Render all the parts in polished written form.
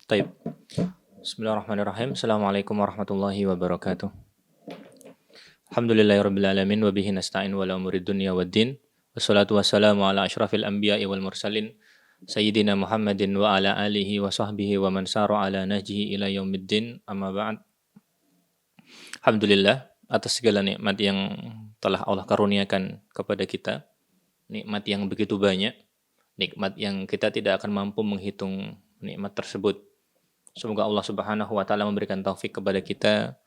Taib. Bismillahirrahmanirrahim. Assalamualaikum warahmatullahi wabarakatuh. Alhamdulillahirabbil alamin wa bihi nasta'in wala umurid dunya waddin. Wassalatu wassalamu ala asyrafil anbiya'i wal mursalin sayyidina Muhammadin wa ala alihi wa sahbihi wa man sara ala nahjihi ila yaumiddin. Amma ba'd. Alhamdulillah atas segala nikmat yang telah Allah karuniakan kepada kita. Nikmat yang begitu banyak, nikmat yang kita tidak akan mampu menghitung nikmat tersebut. Semoga Allah Subhanahu wa taala memberikan taufik kepada kita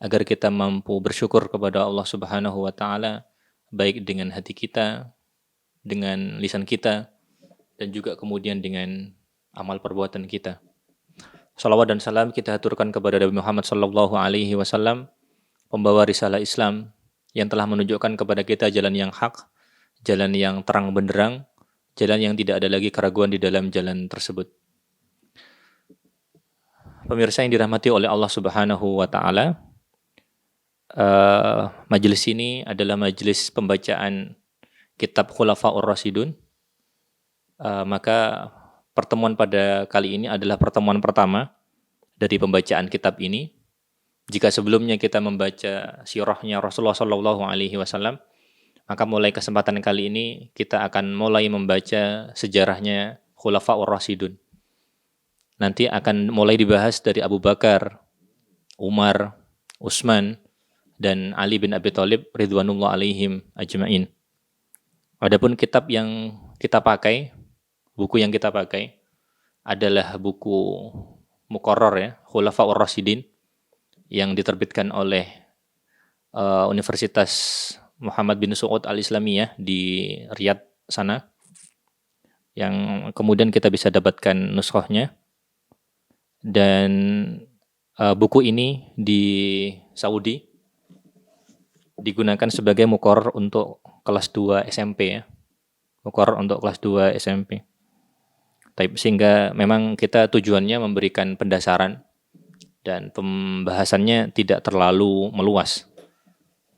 agar kita mampu bersyukur kepada Allah Subhanahu wa taala baik dengan hati kita, dengan lisan kita, dan juga kemudian dengan amal perbuatan kita. Salawat dan salam kita haturkan kepada Nabi Muhammad sallallahu alaihi wasallam, pembawa risalah Islam yang telah menunjukkan kepada kita jalan yang hak, jalan yang terang benderang, jalan yang tidak ada lagi keraguan di dalam jalan tersebut. Pemirsa yang dirahmati oleh Allah Subhanahu wa taala, majelis ini adalah majelis pembacaan kitab Khulafaur Rasyidun. Maka pertemuan pada kali ini adalah pertemuan pertama dari pembacaan kitab ini. Jika sebelumnya kita membaca sirahnya Rasulullah sallallahu alaihi wasallam, maka mulai kesempatan kali ini kita akan mulai membaca sejarahnya Khulafaur Rasyidun. Nanti akan mulai dibahas dari Abu Bakar, Umar, Utsman, dan Ali bin Abi Thalib ridwanullah alaihim ajma'in. Adapun kitab yang kita pakai, buku yang kita pakai adalah buku Muqarrar ya, Khulafaur Rasyidin, yang diterbitkan oleh Universitas Muhammad bin Saud Al-Islamiyah di Riyadh sana, yang kemudian kita bisa dapatkan nuskhahnya. Dan buku ini di Saudi digunakan sebagai muqarrar untuk kelas 2 SMP ya. Muqarrar untuk kelas 2 SMP. Sehingga memang kita tujuannya memberikan pendasaran dan pembahasannya tidak terlalu meluas.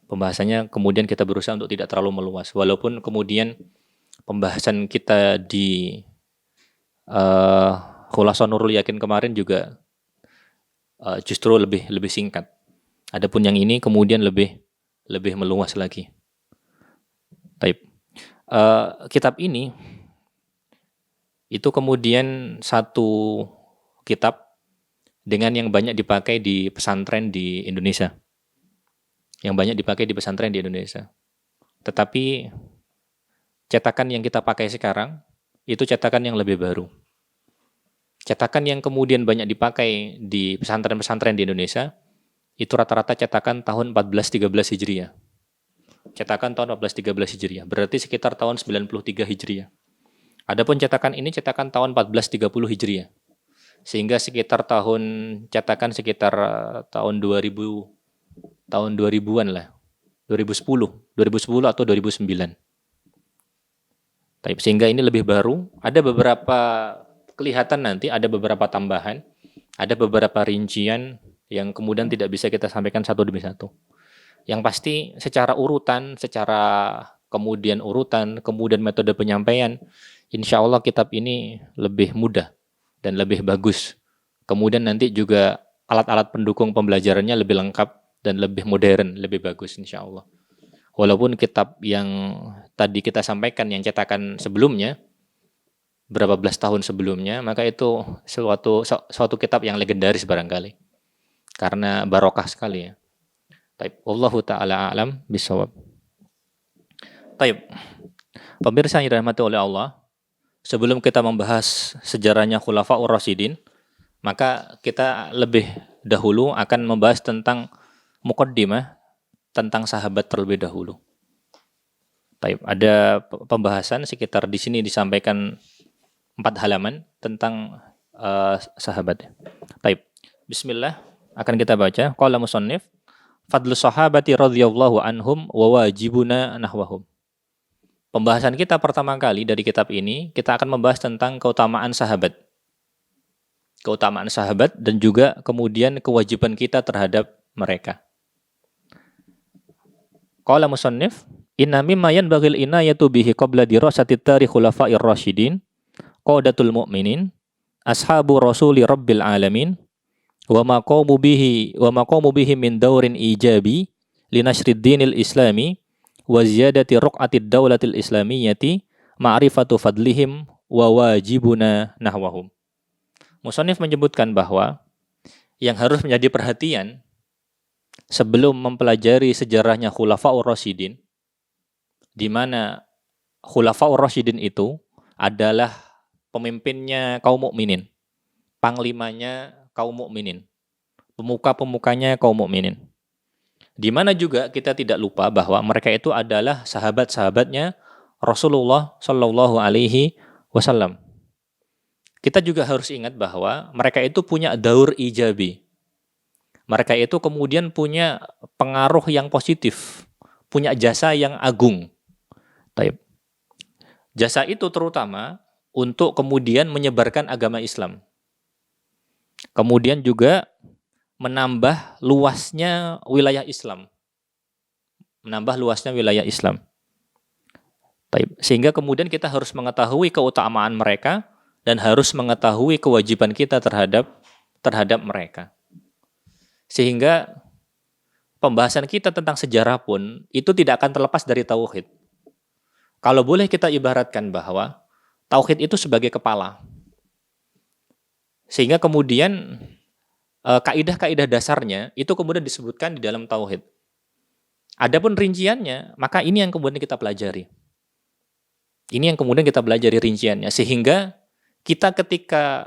Pembahasannya kemudian kita berusaha untuk tidak terlalu meluas. Walaupun kemudian pembahasan kita di Khulasan Nurul Yakin kemarin juga justru lebih singkat. Adapun yang ini kemudian lebih meluas lagi. Kitab ini itu kemudian satu kitab dengan yang banyak dipakai di pesantren di Indonesia. Yang banyak dipakai di pesantren di Indonesia. Tetapi cetakan yang kita pakai sekarang itu cetakan yang lebih baru. Cetakan yang kemudian banyak dipakai di pesantren-pesantren di Indonesia itu rata-rata cetakan tahun 1413 Hijriah. Cetakan tahun 1413 Hijriah, berarti sekitar tahun 93 Hijriah. Adapun cetakan ini cetakan tahun 1430 Hijriah. Sehingga sekitar cetakan sekitar tahun 2000-an lah. 2010 atau 2009. Sehingga ini lebih baru, ada beberapa kelihatan nanti ada beberapa tambahan, ada beberapa rincian yang kemudian tidak bisa kita sampaikan satu demi satu. Yang pasti secara kemudian metode penyampaian, insya Allah kitab ini lebih mudah dan lebih bagus. Kemudian nanti juga alat-alat pendukung pembelajarannya lebih lengkap dan lebih modern, lebih bagus insya Allah. Walaupun kitab yang tadi kita sampaikan, yang cetakan sebelumnya, berapa belas tahun sebelumnya, maka itu suatu kitab yang legendaris barangkali. Karena barokah sekali ya. Wallahu ta'ala a'lam bishawab. Pemirsa yang dirahmati oleh Allah, sebelum kita membahas sejarahnya Khulafaur Rasyidin, maka kita lebih dahulu akan membahas tentang muqaddimah, tentang sahabat terlebih dahulu. Ada pembahasan sekitar di sini disampaikan 4 halaman tentang sahabat. Bismillah, akan kita baca. Qala musannif, fadlu sahabati radhiyallahu anhum wa wajibuna nahwahum. Pembahasan kita pertama kali dari kitab ini, kita akan membahas tentang keutamaan sahabat. Keutamaan sahabat dan juga kemudian kewajiban kita terhadap mereka. Qala musannif, inna mimma yanbaghil inayatu bihi qabla dirasati tarikh khulafa'ir rasyidin qadatul mu'minin ashabu rasuli rabbil alamin wa maqamu bihi min daurin ijabi linashrid dinil islami wa ziyadati ruq'atid daulatil islamiyyati ma'rifatu fadlihim wa wajibuna nahwahum. Musannif menyebutkan bahwa yang harus menjadi perhatian sebelum mempelajari sejarahnya Khulafaur Rasyidin, di mana Khulafaur Rasyidin itu adalah pemimpinnya kaum mukminin, panglimanya kaum mukminin, pemuka-pemukanya kaum mukminin. Di mana juga kita tidak lupa bahwa mereka itu adalah sahabat-sahabatnya Rasulullah Shallallahu Alaihi Wasallam. Kita juga harus ingat bahwa mereka itu punya daur ijabi. Mereka itu kemudian punya pengaruh yang positif, punya jasa yang agung. Taib. Jasa itu terutama untuk kemudian menyebarkan agama Islam. Kemudian juga menambah luasnya wilayah Islam. Menambah luasnya wilayah Islam. Taib. Sehingga kemudian kita harus mengetahui keutamaan mereka dan harus mengetahui kewajiban kita terhadap mereka. Sehingga pembahasan kita tentang sejarah pun itu tidak akan terlepas dari tauhid. Kalau boleh kita ibaratkan bahwa tauhid itu sebagai kepala. Sehingga kemudian kaidah-kaidah dasarnya itu kemudian disebutkan di dalam tauhid. Adapun rinciannya, maka ini yang kemudian kita pelajari. Ini yang kemudian kita pelajari rinciannya. Sehingga kita ketika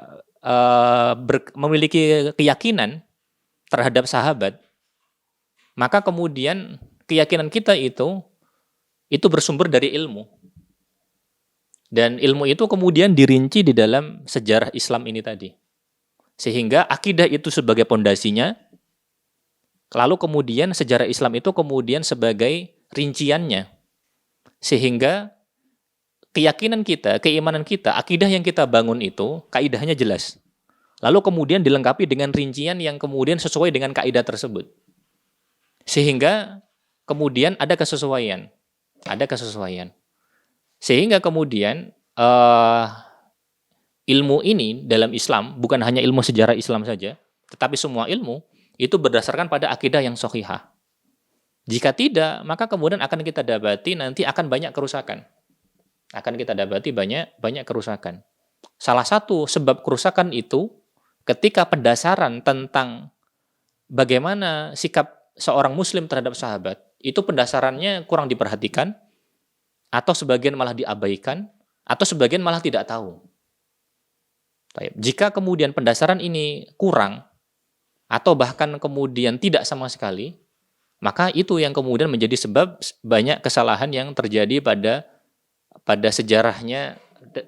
memiliki keyakinan terhadap sahabat, maka kemudian keyakinan kita itu bersumber dari ilmu. Dan ilmu itu kemudian dirinci di dalam sejarah Islam ini tadi. Sehingga akidah itu sebagai pondasinya, lalu kemudian sejarah Islam itu kemudian sebagai rinciannya. Sehingga keyakinan kita, keimanan kita, akidah yang kita bangun itu, kaidahnya jelas. Lalu kemudian dilengkapi dengan rincian yang kemudian sesuai dengan kaidah tersebut. Sehingga kemudian ada kesesuaian. Sehingga kemudian ilmu ini dalam Islam, bukan hanya ilmu sejarah Islam saja, tetapi semua ilmu, itu berdasarkan pada akidah yang sahihah. Jika tidak, maka kemudian akan kita dapati nanti akan banyak kerusakan. Banyak kerusakan. Salah satu sebab kerusakan itu ketika pendasaran tentang bagaimana sikap seorang muslim terhadap sahabat, itu pendasarannya kurang diperhatikan, atau sebagian malah diabaikan, atau sebagian malah tidak tahu. Jika kemudian pendasaran ini kurang, atau bahkan kemudian tidak sama sekali, maka itu yang kemudian menjadi sebab banyak kesalahan yang terjadi pada sejarahnya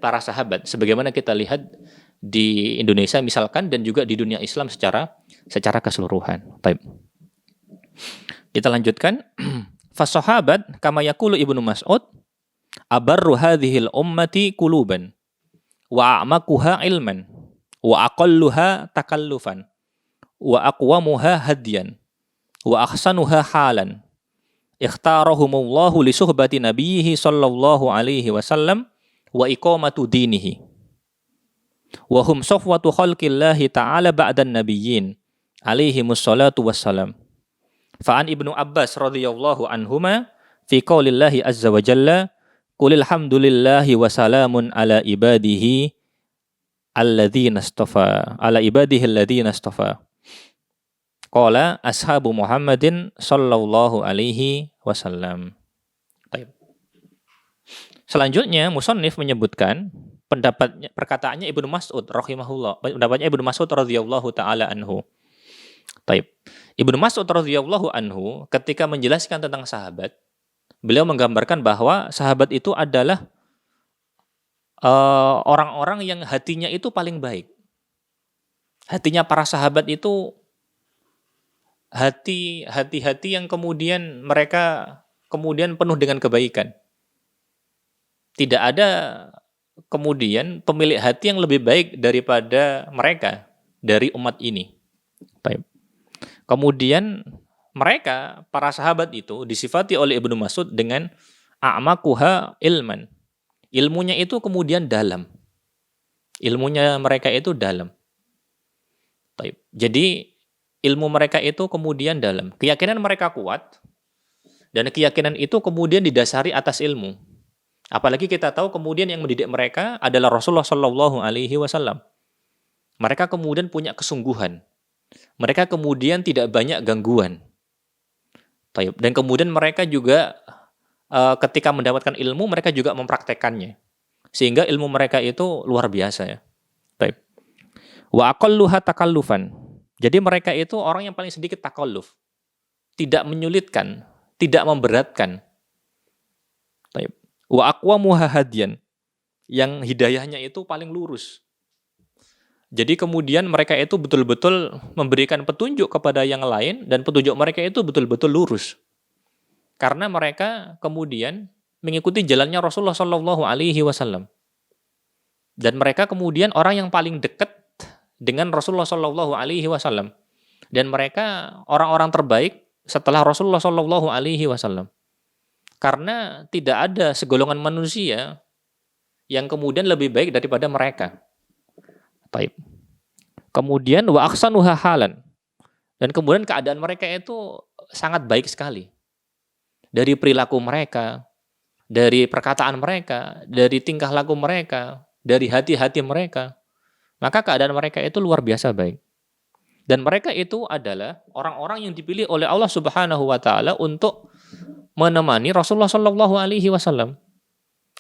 para sahabat, sebagaimana kita lihat di Indonesia misalkan, dan juga di dunia Islam secara keseluruhan. Baik. Kita lanjutkan. Fasahabat kama yaqulu Ibnu Mas'ud abarru hadhil ummati quluban wa a'maquha ilman wa aqalluha takallufan wa aqwamuha hadyan wa ahsanuha halan ikhtarahumullahu li suhbati nabiyhi sallallahu alaihi wasallam wa iqamatu dinihi wa hum safwatu khalqillahi ta'ala ba'dan nabiyyin alaihi mussalatu wassalam. Fa'an Ibnu Abbas radhiyallahu anhuma fi qaulillahi azza wa jalla qulil hamdulillahi wa salamun ala ibadihi alladzina istafa qala ashabu Muhammadin sallallahu alaihi wasallam. Selanjutnya musannif menyebutkan perkataannya Ibnu Mas'ud rahimahullah, pendapatnya Ibnu Mas'ud radhiyallahu taala anhu. Taib. Ibnu Mas'ud radhiyallahu anhu ketika menjelaskan tentang sahabat, beliau menggambarkan bahwa sahabat itu adalah orang-orang yang hatinya itu paling baik. Hatinya para sahabat itu hati-hati yang kemudian mereka kemudian penuh dengan kebaikan. Tidak ada kemudian pemilik hati yang lebih baik daripada mereka dari umat ini. Baik. Kemudian mereka, para sahabat itu disifati oleh Ibnu Mas'ud dengan a'maquha ilman. Ilmunya itu kemudian dalam. Ilmunya mereka itu dalam. Taib. Jadi ilmu mereka itu kemudian dalam. Keyakinan mereka kuat, dan keyakinan itu kemudian didasari atas ilmu. Apalagi kita tahu kemudian yang mendidik mereka adalah Rasulullah Shallallahu Alaihi Wasallam. Mereka kemudian punya kesungguhan. Mereka kemudian tidak banyak gangguan. Taib. Dan kemudian mereka juga ketika mendapatkan ilmu, mereka juga mempraktekannya. Sehingga ilmu mereka itu luar biasa ya. Taib. Wa aqalluha takallufan. Jadi mereka itu orang yang paling sedikit takalluf. Tidak menyulitkan, tidak memberatkan. Taib. Wa aqwamuha hadiyan. Yang hidayahnya itu paling lurus. Jadi kemudian mereka itu betul-betul memberikan petunjuk kepada yang lain, dan petunjuk mereka itu betul-betul lurus. Karena mereka kemudian mengikuti jalannya Rasulullah Shallallahu Alaihi Wasallam. Dan mereka kemudian orang yang paling dekat dengan Rasulullah Shallallahu Alaihi Wasallam. Dan mereka orang-orang terbaik setelah Rasulullah Shallallahu Alaihi Wasallam. Karena tidak ada segolongan manusia yang kemudian lebih baik daripada mereka. Taib. Kemudian wa ahsanuha halan. Dan kemudian keadaan mereka itu sangat baik sekali. Dari perilaku mereka, dari perkataan mereka, dari tingkah laku mereka, dari hati-hati mereka. Maka keadaan mereka itu luar biasa baik. Dan mereka itu adalah orang-orang yang dipilih oleh Allah Subhanahu wa taala untuk menemani Rasulullah Shallallahu alaihi wasallam.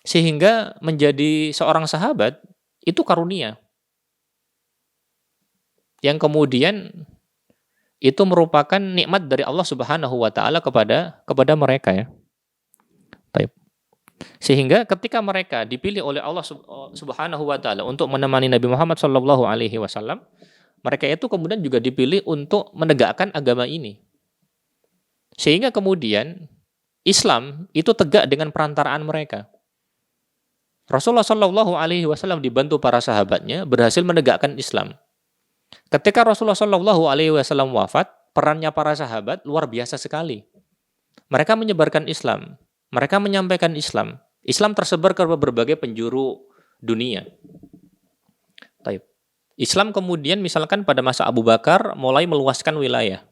Sehingga menjadi seorang sahabat itu karunia. Yang kemudian itu merupakan nikmat dari Allah Subhanahu wa taala kepada mereka ya. Baik. Sehingga ketika mereka dipilih oleh Allah Subhanahu wa taala untuk menemani Nabi Muhammad sallallahu alaihi wasallam, mereka itu kemudian juga dipilih untuk menegakkan agama ini. Sehingga kemudian Islam itu tegak dengan perantaraan mereka. Rasulullah sallallahu alaihi wasallam dibantu para sahabatnya berhasil menegakkan Islam. Ketika Rasulullah Shallallahu Alaihi Wasallam wafat, perannya para sahabat luar biasa sekali. Mereka menyebarkan Islam, mereka menyampaikan Islam. Islam tersebar ke berbagai penjuru dunia. Taib. Islam kemudian misalkan pada masa Abu Bakar mulai meluaskan wilayah.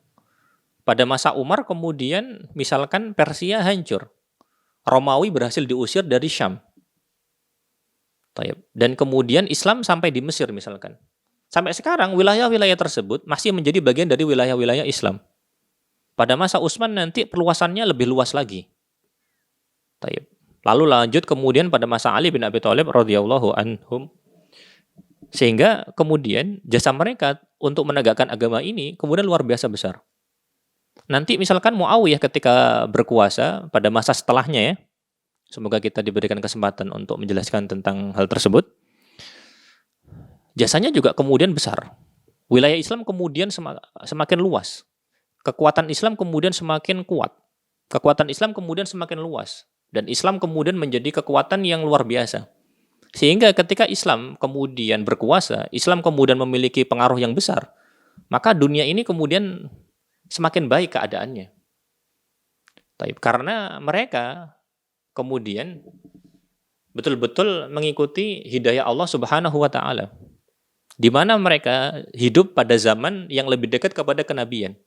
Pada masa Umar kemudian misalkan Persia hancur. Romawi berhasil diusir dari Syam. Taib. Dan kemudian Islam sampai di Mesir misalkan. Sampai sekarang wilayah-wilayah tersebut masih menjadi bagian dari wilayah-wilayah Islam. Pada masa Utsman nanti perluasannya lebih luas lagi. Taib. Lalu lanjut kemudian pada masa Ali bin Abi Thalib radhiyallahu anhum. Sehingga kemudian jasa mereka untuk menegakkan agama ini kemudian luar biasa besar. Nanti misalkan Muawiyah ketika berkuasa pada masa setelahnya ya. Semoga kita diberikan kesempatan untuk menjelaskan tentang hal tersebut. Jasanya juga kemudian besar. Wilayah Islam kemudian semakin luas. Kekuatan Islam kemudian semakin kuat. Kekuatan Islam kemudian semakin luas. Dan Islam kemudian menjadi kekuatan yang luar biasa. Sehingga ketika Islam kemudian berkuasa, Islam kemudian memiliki pengaruh yang besar, maka dunia ini kemudian semakin baik keadaannya. Karena mereka kemudian betul-betul mengikuti hidayah Allah Subhanahu wa taala. Di mana mereka hidup pada zaman yang lebih dekat kepada kenabian.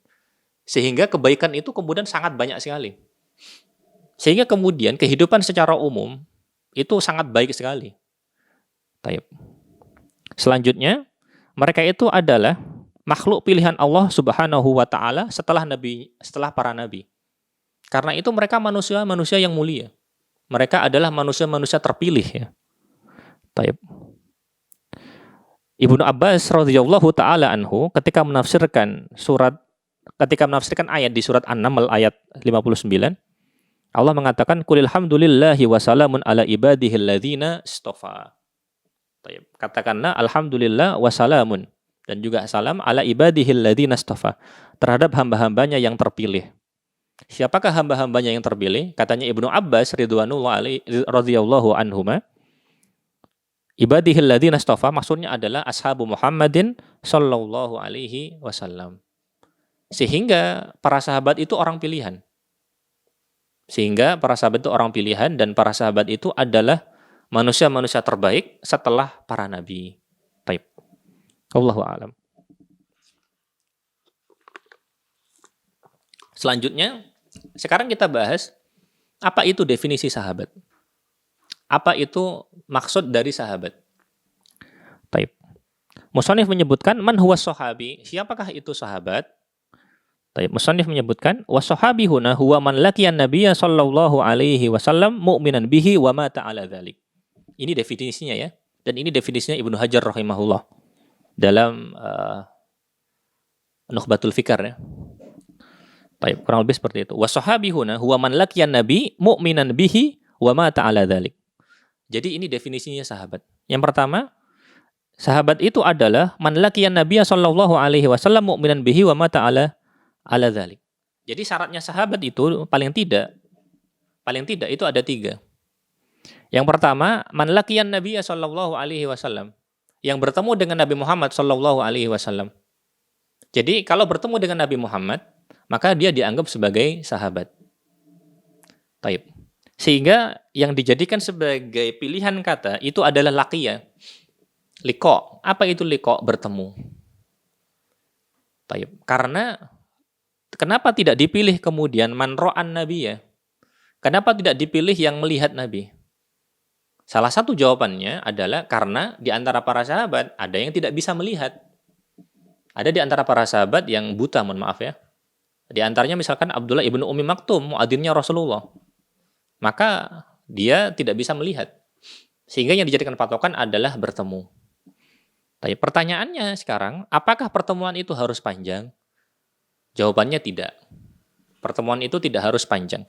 Sehingga kebaikan itu kemudian sangat banyak sekali. Sehingga kemudian kehidupan secara umum itu sangat baik sekali. Taib. Selanjutnya, mereka itu adalah makhluk pilihan Allah Subhanahu wa taala setelah para nabi. Karena itu mereka manusia yang mulia. Mereka adalah manusia-manusia terpilih ya. Taib. Ibnu Abbas radhiyallahu taala anhu ketika menafsirkan ayat di surat An-Naml ayat 59, Allah mengatakan qulil hamdulillahi wa salamun ala ibadihi alladzina istafa. Katakanlah alhamdulillah wa salamun, dan juga salam ala ibadihi alladzina istafa, terhadap hamba-hambanya yang terpilih. Siapakah hamba-hambanya yang terpilih? Katanya Ibnu Abbas radhiyallahu anhuma, ibadihil ladzina istafa maksudnya adalah ashabu Muhammadin sallallahu alaihi wasallam. Sehingga para sahabat itu orang pilihan. Dan para sahabat itu adalah manusia-manusia terbaik setelah para nabi. Taib. Wallahu a'lam. Selanjutnya, sekarang kita bahas apa itu definisi sahabat. Apa itu maksud dari sahabat? Taib. Musannif menyebutkan man huwa sahabi, siapakah itu sahabat? Taib. Musannif menyebutkan was-sahabi huna huwa man laqiyan nabiyya sallallahu alaihi wasallam mu'minan bihi wa mata ala dzalik. Ini definisinya ya. Dan ini definisinya Ibnu Hajar rahimahullah dalam Nukhbatul Fikar ya. Taib. Kurang lebih seperti itu. Was-sahabi huna huwa man laqiyan nabi mu'minan bihi wa mata ala dzalik. Jadi ini definisinya sahabat. Yang pertama, sahabat itu adalah man laqiyan nabiyya sallallahu alaihi wasallam mu'minan bihi wa mata ala dzalik. Jadi syaratnya sahabat itu paling tidak itu ada 3. Yang pertama, man laqiyan nabiyya sallallahu alaihi wasallam, yang bertemu dengan Nabi Muhammad sallallahu alaihi wasallam. Jadi kalau bertemu dengan Nabi Muhammad, maka dia dianggap sebagai sahabat. Taib. Sehingga yang dijadikan sebagai pilihan kata itu adalah laqiya. Liqa. Apa itu liqa? Bertemu. Taib. Karena kenapa tidak dipilih kemudian man ra'an nabiyya? Kenapa tidak dipilih yang melihat Nabi? Salah satu jawabannya adalah karena di antara para sahabat ada yang tidak bisa melihat. Ada di antara para sahabat yang buta, mohon maaf ya. Di antaranya misalkan Abdullah ibnu Ummi Maktum, muadzinnya Rasulullah. Maka dia tidak bisa melihat. Sehingga yang dijadikan patokan adalah bertemu. Tapi pertanyaannya sekarang, apakah pertemuan itu harus panjang? Jawabannya tidak. Pertemuan itu tidak harus panjang.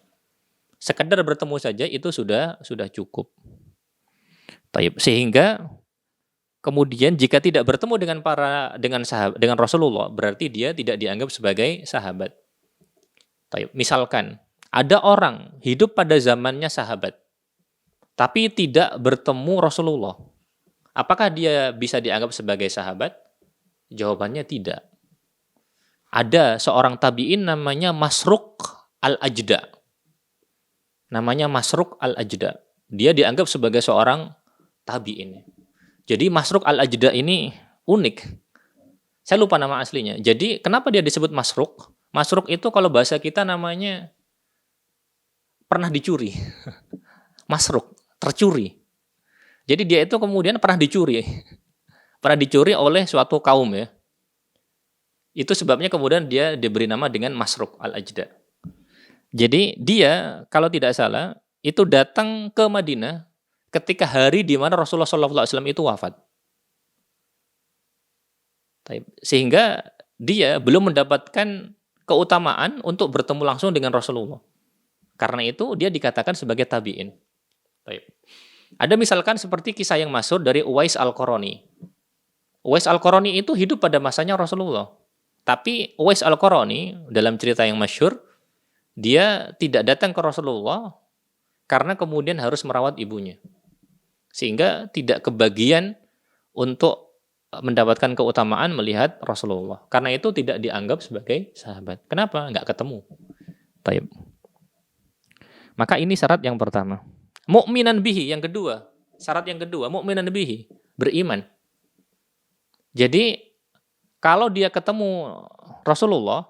Sekedar bertemu saja itu sudah cukup. Sehingga kemudian jika tidak bertemu dengan Rasulullah, berarti dia tidak dianggap sebagai sahabat. Misalkan ada orang hidup pada zamannya sahabat, tapi tidak bertemu Rasulullah. Apakah dia bisa dianggap sebagai sahabat? Jawabannya tidak. Ada seorang tabi'in namanya Masruq al-Ajda. Namanya Masruq al-Ajda. Dia dianggap sebagai seorang tabi'in. Jadi Masruq al-Ajda ini unik. Saya lupa nama aslinya. Jadi kenapa dia disebut Masruq? Masruq itu kalau bahasa kita namanya pernah dicuri. Masruq, tercuri. Jadi dia itu kemudian pernah dicuri. Pernah dicuri oleh suatu kaum ya. Itu sebabnya kemudian dia diberi nama dengan Masruq al-Ajda. Jadi dia kalau tidak salah itu datang ke Madinah ketika hari di mana Rasulullah SAW itu wafat. Sehingga dia belum mendapatkan keutamaan untuk bertemu langsung dengan Rasulullah. Karena itu dia dikatakan sebagai tabi'in. Ada misalkan seperti kisah yang masyhur dari Uwais Al-Qarani. Uwais Al-Qarani itu hidup pada masanya Rasulullah. Tapi Uwais Al-Qarani dalam cerita yang masyhur, dia tidak datang ke Rasulullah karena kemudian harus merawat ibunya. Sehingga tidak kebagian untuk mendapatkan keutamaan melihat Rasulullah. Karena itu tidak dianggap sebagai sahabat. Kenapa? Nggak ketemu. Taib. Maka ini syarat yang pertama. Mu'minan bihi yang kedua. Syarat yang kedua, mu'minan bihi, beriman. Jadi kalau dia ketemu Rasulullah,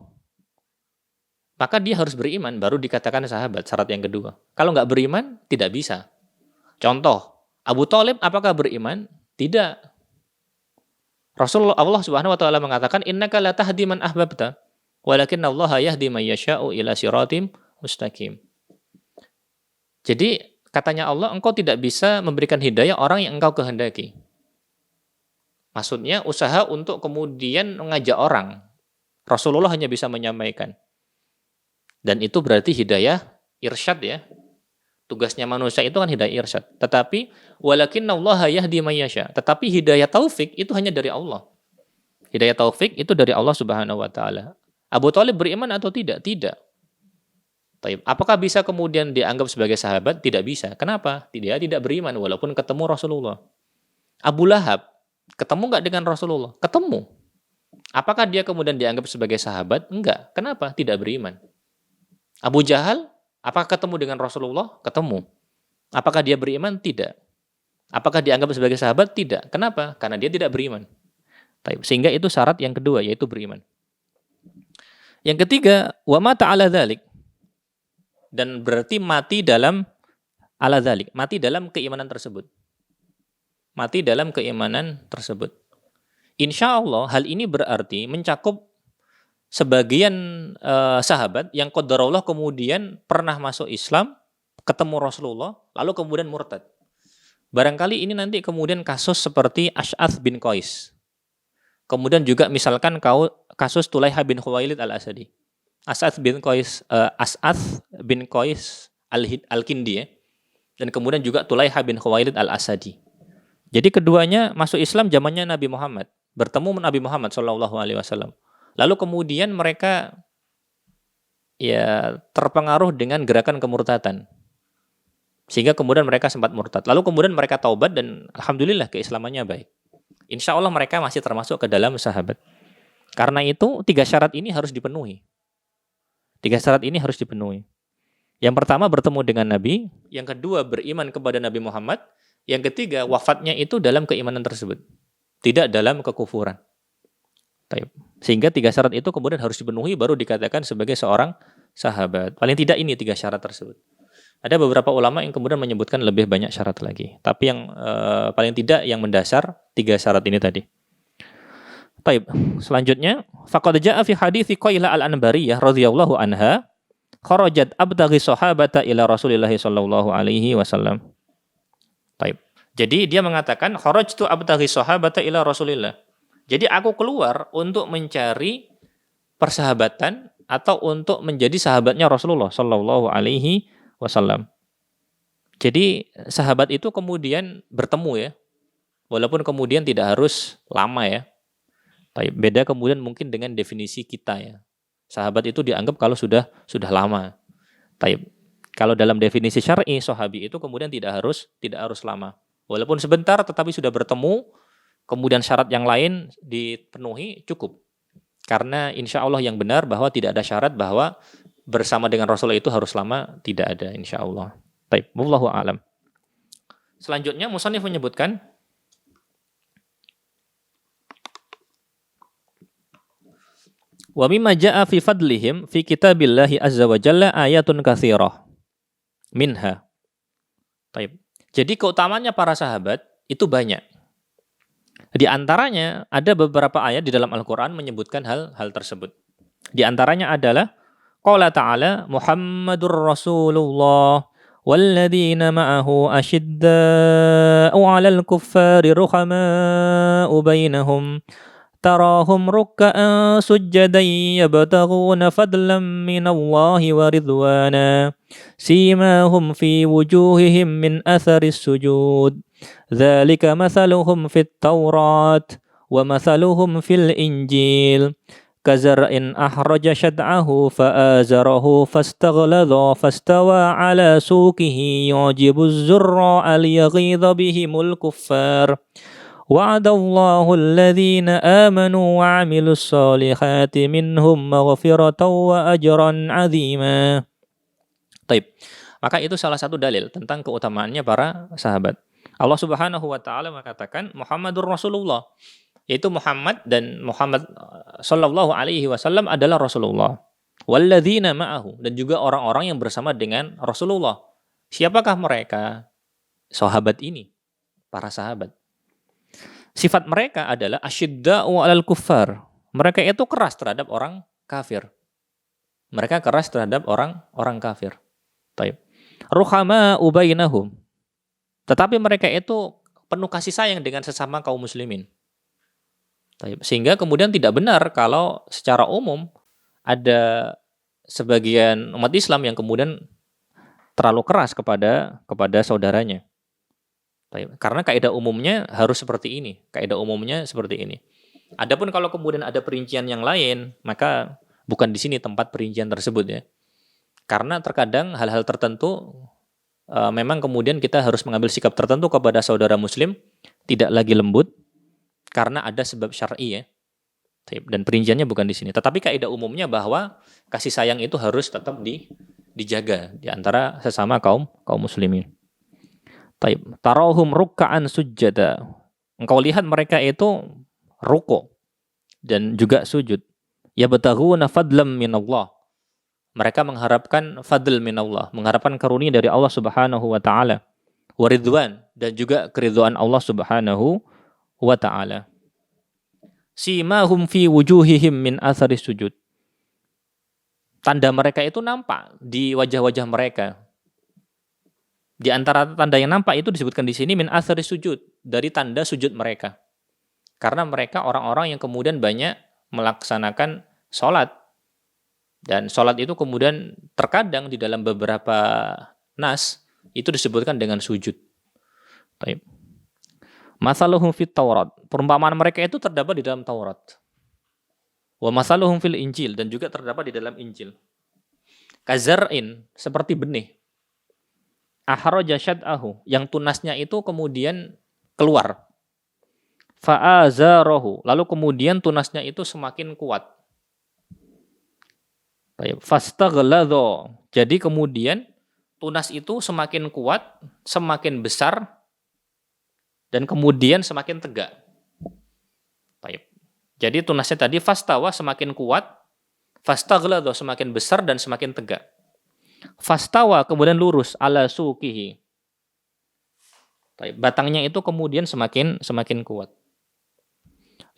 maka dia harus beriman baru dikatakan sahabat. Syarat yang kedua. Kalau nggak beriman, tidak bisa. Contoh, Abu Thalib apakah beriman? Tidak. Rasulullah Allah Subhanahu wa taala mengatakan innaka la tahdi man ahbabta walakinnallaha yahdi may yasha'u ila siratim mustaqim. Jadi katanya Allah, engkau tidak bisa memberikan hidayah orang yang engkau kehendaki. Maksudnya usaha untuk kemudian mengajak orang. Rasulullah hanya bisa menyampaikan. Dan itu berarti hidayah irsyad ya. Tugasnya manusia itu kan hidayah irsyad. Tetapi walakinnallaha yahdi may yasha. Tetapi hidayah taufik itu hanya dari Allah. Hidayah taufik itu dari Allah Subhanahu wa taala. Abu Thalib beriman atau tidak? Tidak. Apakah bisa kemudian dianggap sebagai sahabat? Tidak bisa. Kenapa? Dia tidak beriman walaupun ketemu Rasulullah. Abu Lahab ketemu nggak dengan Rasulullah? Ketemu. Apakah dia kemudian dianggap sebagai sahabat? Enggak. Kenapa? Tidak beriman. Abu Jahal apakah ketemu dengan Rasulullah? Ketemu. Apakah dia beriman? Tidak. Apakah dianggap sebagai sahabat? Tidak. Kenapa? Karena dia tidak beriman. Sehingga itu syarat yang kedua, yaitu beriman. Yang ketiga, wa mata ala dzalik. Dan berarti mati dalam ala dzalik, mati dalam keimanan tersebut. Mati dalam keimanan tersebut. Insya Allah hal ini berarti mencakup sebagian sahabat yang qadarullah kemudian pernah masuk Islam, ketemu Rasulullah, lalu kemudian murtad. Barangkali ini nanti kemudian kasus seperti Ash'ath bin Qais. Kemudian juga misalkan kasus Tulaiha bin Khuwailid al-Asadi. Ash'ath bin Qais al-Kindi ya. Dan kemudian juga Tulaiha bin Khuwailid al-Asadi. Jadi keduanya masuk Islam zamannya Nabi Muhammad, bertemu Nabi Muhammad SAW. Lalu kemudian mereka ya terpengaruh dengan gerakan kemurtatan. Sehingga kemudian mereka sempat murtad. Lalu kemudian mereka taubat dan alhamdulillah keislamannya baik. Insya Allah mereka masih termasuk ke dalam sahabat. Karena itu 3 syarat ini harus dipenuhi. 3 syarat ini harus dipenuhi. Yang pertama bertemu dengan Nabi. Yang kedua beriman kepada Nabi Muhammad. Yang ketiga wafatnya itu dalam keimanan tersebut. Tidak dalam kekufuran. Sehingga 3 syarat itu kemudian harus dipenuhi baru dikatakan sebagai seorang sahabat. Paling tidak ini 3 syarat tersebut. Ada beberapa ulama yang kemudian menyebutkan lebih banyak syarat lagi. Tapi yang paling tidak yang mendasar 3 syarat ini tadi. Baik, selanjutnya faqad jaa fi hadiits Qailah al-Anbariyah radhiyallahu anha kharajat abtaghi sahabata ila Rasulillah sallallahu alaihi wasallam. Baik. Jadi dia mengatakan kharajtu abtaghi sahabata ila Rasulillah. Jadi aku keluar untuk mencari persahabatan atau untuk menjadi sahabatnya Rasulullah sallallahu alaihi wasallam. Jadi sahabat itu kemudian bertemu ya. Walaupun kemudian tidak harus lama ya. Beda kemudian mungkin dengan definisi kita ya. Sahabat itu dianggap kalau sudah lama. Kalau dalam definisi syar'i sahabi itu kemudian tidak harus lama. Walaupun sebentar tetapi sudah bertemu, kemudian syarat yang lain dipenuhi cukup. Karena insya Allah yang benar bahwa tidak ada syarat bahwa bersama dengan Rasulullah itu harus lama, tidak ada insya Allah. Wallahu a'lam. Selanjutnya musannif menyebutkan wa mimma jaa'a fi fadlihim fi kitabillahi azza wa jalla ayatun katsirah minha. Jadi keutamaannya para sahabat itu banyak. Di antaranya ada beberapa ayat di dalam Al-Qur'an menyebutkan hal tersebut. Di antaranya adalah qala ta'ala Muhammadur Rasulullah walladzina ma'ahu asyidda'u 'alal kuffari ruhama'u bainahum تراهم ركعا سجدا يبتغون فضلا من الله ورضوانا سيماهم في وجوههم من أثر السجود ذلك مثلهم في التوراة ومثلهم في الإنجيل كزرع أخرج شطأه فآزره فاستغلظ فاستوى على سوقه يعجب الزراع ليغيظ بهم الكفار وعد الله الذين آمنوا وعملوا الصالحات منهم مغفرة وأجرا عظيما. Maka itu salah satu dalil tentang keutamaannya para sahabat. Allah Subhanahu wa taala mengatakan Muhammadur Rasulullah, yaitu Muhammad dan Muhammad sallallahu alaihi wasallam adalah Rasulullah. Walladzina ma'ahu, dan juga orang-orang yang bersama dengan Rasulullah. Siapakah mereka? Sahabat ini, para sahabat. Sifat mereka adalah asyidda'u 'alal kuffar. Mereka itu keras terhadap orang kafir. Mereka keras terhadap orang kafir. Ruhama'u bainahum. Tetapi mereka itu penuh kasih sayang dengan sesama kaum muslimin. Sehingga kemudian tidak benar kalau secara umum ada sebagian umat Islam yang kemudian terlalu keras kepada saudaranya. Karena kaidah umumnya harus seperti ini. Kaidah umumnya seperti ini. Adapun kalau kemudian ada perincian yang lain, maka bukan di sini tempat perincian tersebut ya. Karena terkadang hal-hal tertentu memang kemudian kita harus mengambil sikap tertentu kepada saudara muslim, tidak lagi lembut karena ada sebab syar'i ya. Dan perinciannya bukan di sini. Tetapi kaidah umumnya bahwa kasih sayang itu harus tetap dijaga di antara sesama kaum muslimin. Taib. Tarahum ruk'an sujjada. Engkau lihat mereka itu ruku' dan juga sujud. Yabtaghuna fadlam minallah. Mereka mengharapkan fadl minallah, mengharapkan karunia dari Allah Subhanahu wa taala. Wa ridwan, dan juga keridhaan Allah Subhanahu wa taala. Simahum fi wujuhihim min athari sujud. Tanda mereka itu nampak di wajah-wajah mereka. Di antara tanda yang nampak itu disebutkan di sini min athari sujud, dari tanda sujud mereka. Karena mereka orang-orang yang kemudian banyak melaksanakan sholat. Dan sholat itu kemudian terkadang di dalam beberapa nas itu disebutkan dengan sujud. Baik. Masaluhum fit Taurat. Perumpamaan mereka itu terdapat di dalam Taurat. Wa masaluhum fil Injil, dan juga terdapat di dalam Injil. Kazar'in, seperti benih. Ahraja syad'ahu, yang tunasnya itu kemudian keluar. Fa'azarahu, lalu kemudian tunasnya itu semakin kuat. Fastaghlado. Jadi kemudian tunas itu semakin kuat, semakin besar, dan kemudian semakin tegak. Jadi tunasnya tadi fastawa semakin kuat, fastaghlado semakin besar dan semakin tegak. Fastawa kemudian lurus ala suqihi. Batangnya itu kemudian semakin kuat.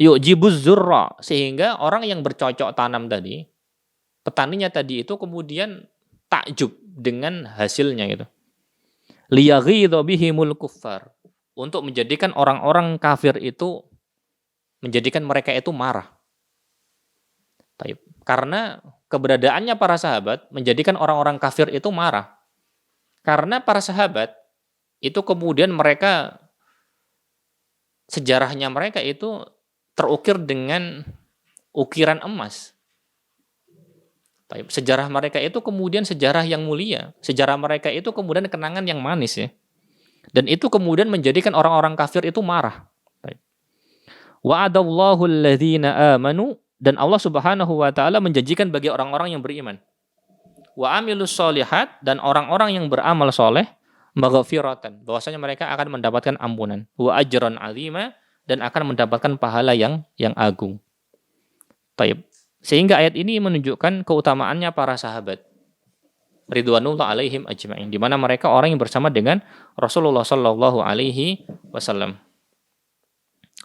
Yu'jibuz zurra, sehingga orang yang bercocok tanam tadi, petaninya tadi itu kemudian takjub dengan hasilnya gitu. Liyaghidha bihimul kuffar, untuk menjadikan orang-orang kafir itu, menjadikan mereka itu marah. Karena keberadaannya para sahabat menjadikan orang-orang kafir itu marah. Karena para sahabat itu kemudian mereka, sejarahnya mereka itu terukir dengan ukiran emas. Sejarah mereka itu kemudian sejarah yang mulia. Sejarah mereka itu kemudian kenangan yang manis ya. Dan itu kemudian menjadikan orang-orang kafir itu marah. Wa'adallahu alladhina amanu, dan Allah Subhanahu wa taala menjanjikan bagi orang-orang yang beriman. Wa amilus solihat, dan orang-orang yang beramal soleh, maghfiratan, bahwasanya mereka akan mendapatkan ampunan. Wa ajran azima, dan akan mendapatkan pahala yang agung. Taib. Sehingga ayat ini menunjukkan keutamaannya para sahabat ridwanullah alaihim ajma'in, di mana mereka orang yang bersama dengan Rasulullah sallallahu alaihi wasallam.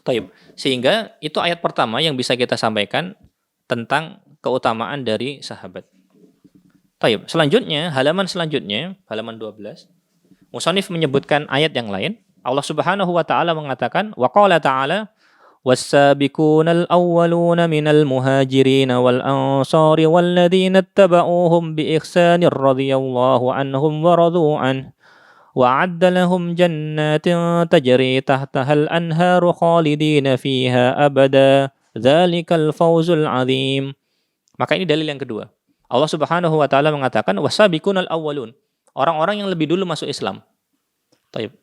Taib. Sehingga itu ayat pertama yang bisa kita sampaikan tentang keutamaan dari sahabat. Taib. Selanjutnya, halaman 12, musannif menyebutkan ayat yang lain. Allah Subhanahu wa taala mengatakan, wa qala ta'ala was-sabiqunal awwaluna minal muhajirin wal ansari walladzina ittaba'uuhum bi ihsanir radhiyallahu anhum wa radu an wa 'adda lahum jannatin tajri tahtaha al-anharu khalidina fiha abada dzalikal fawzul 'adzim. Maka ini dalil yang kedua. Allah Subhanahu wa taala mengatakan was-sabiqunal awwalun, orang-orang yang lebih dulu masuk Islam. Taib.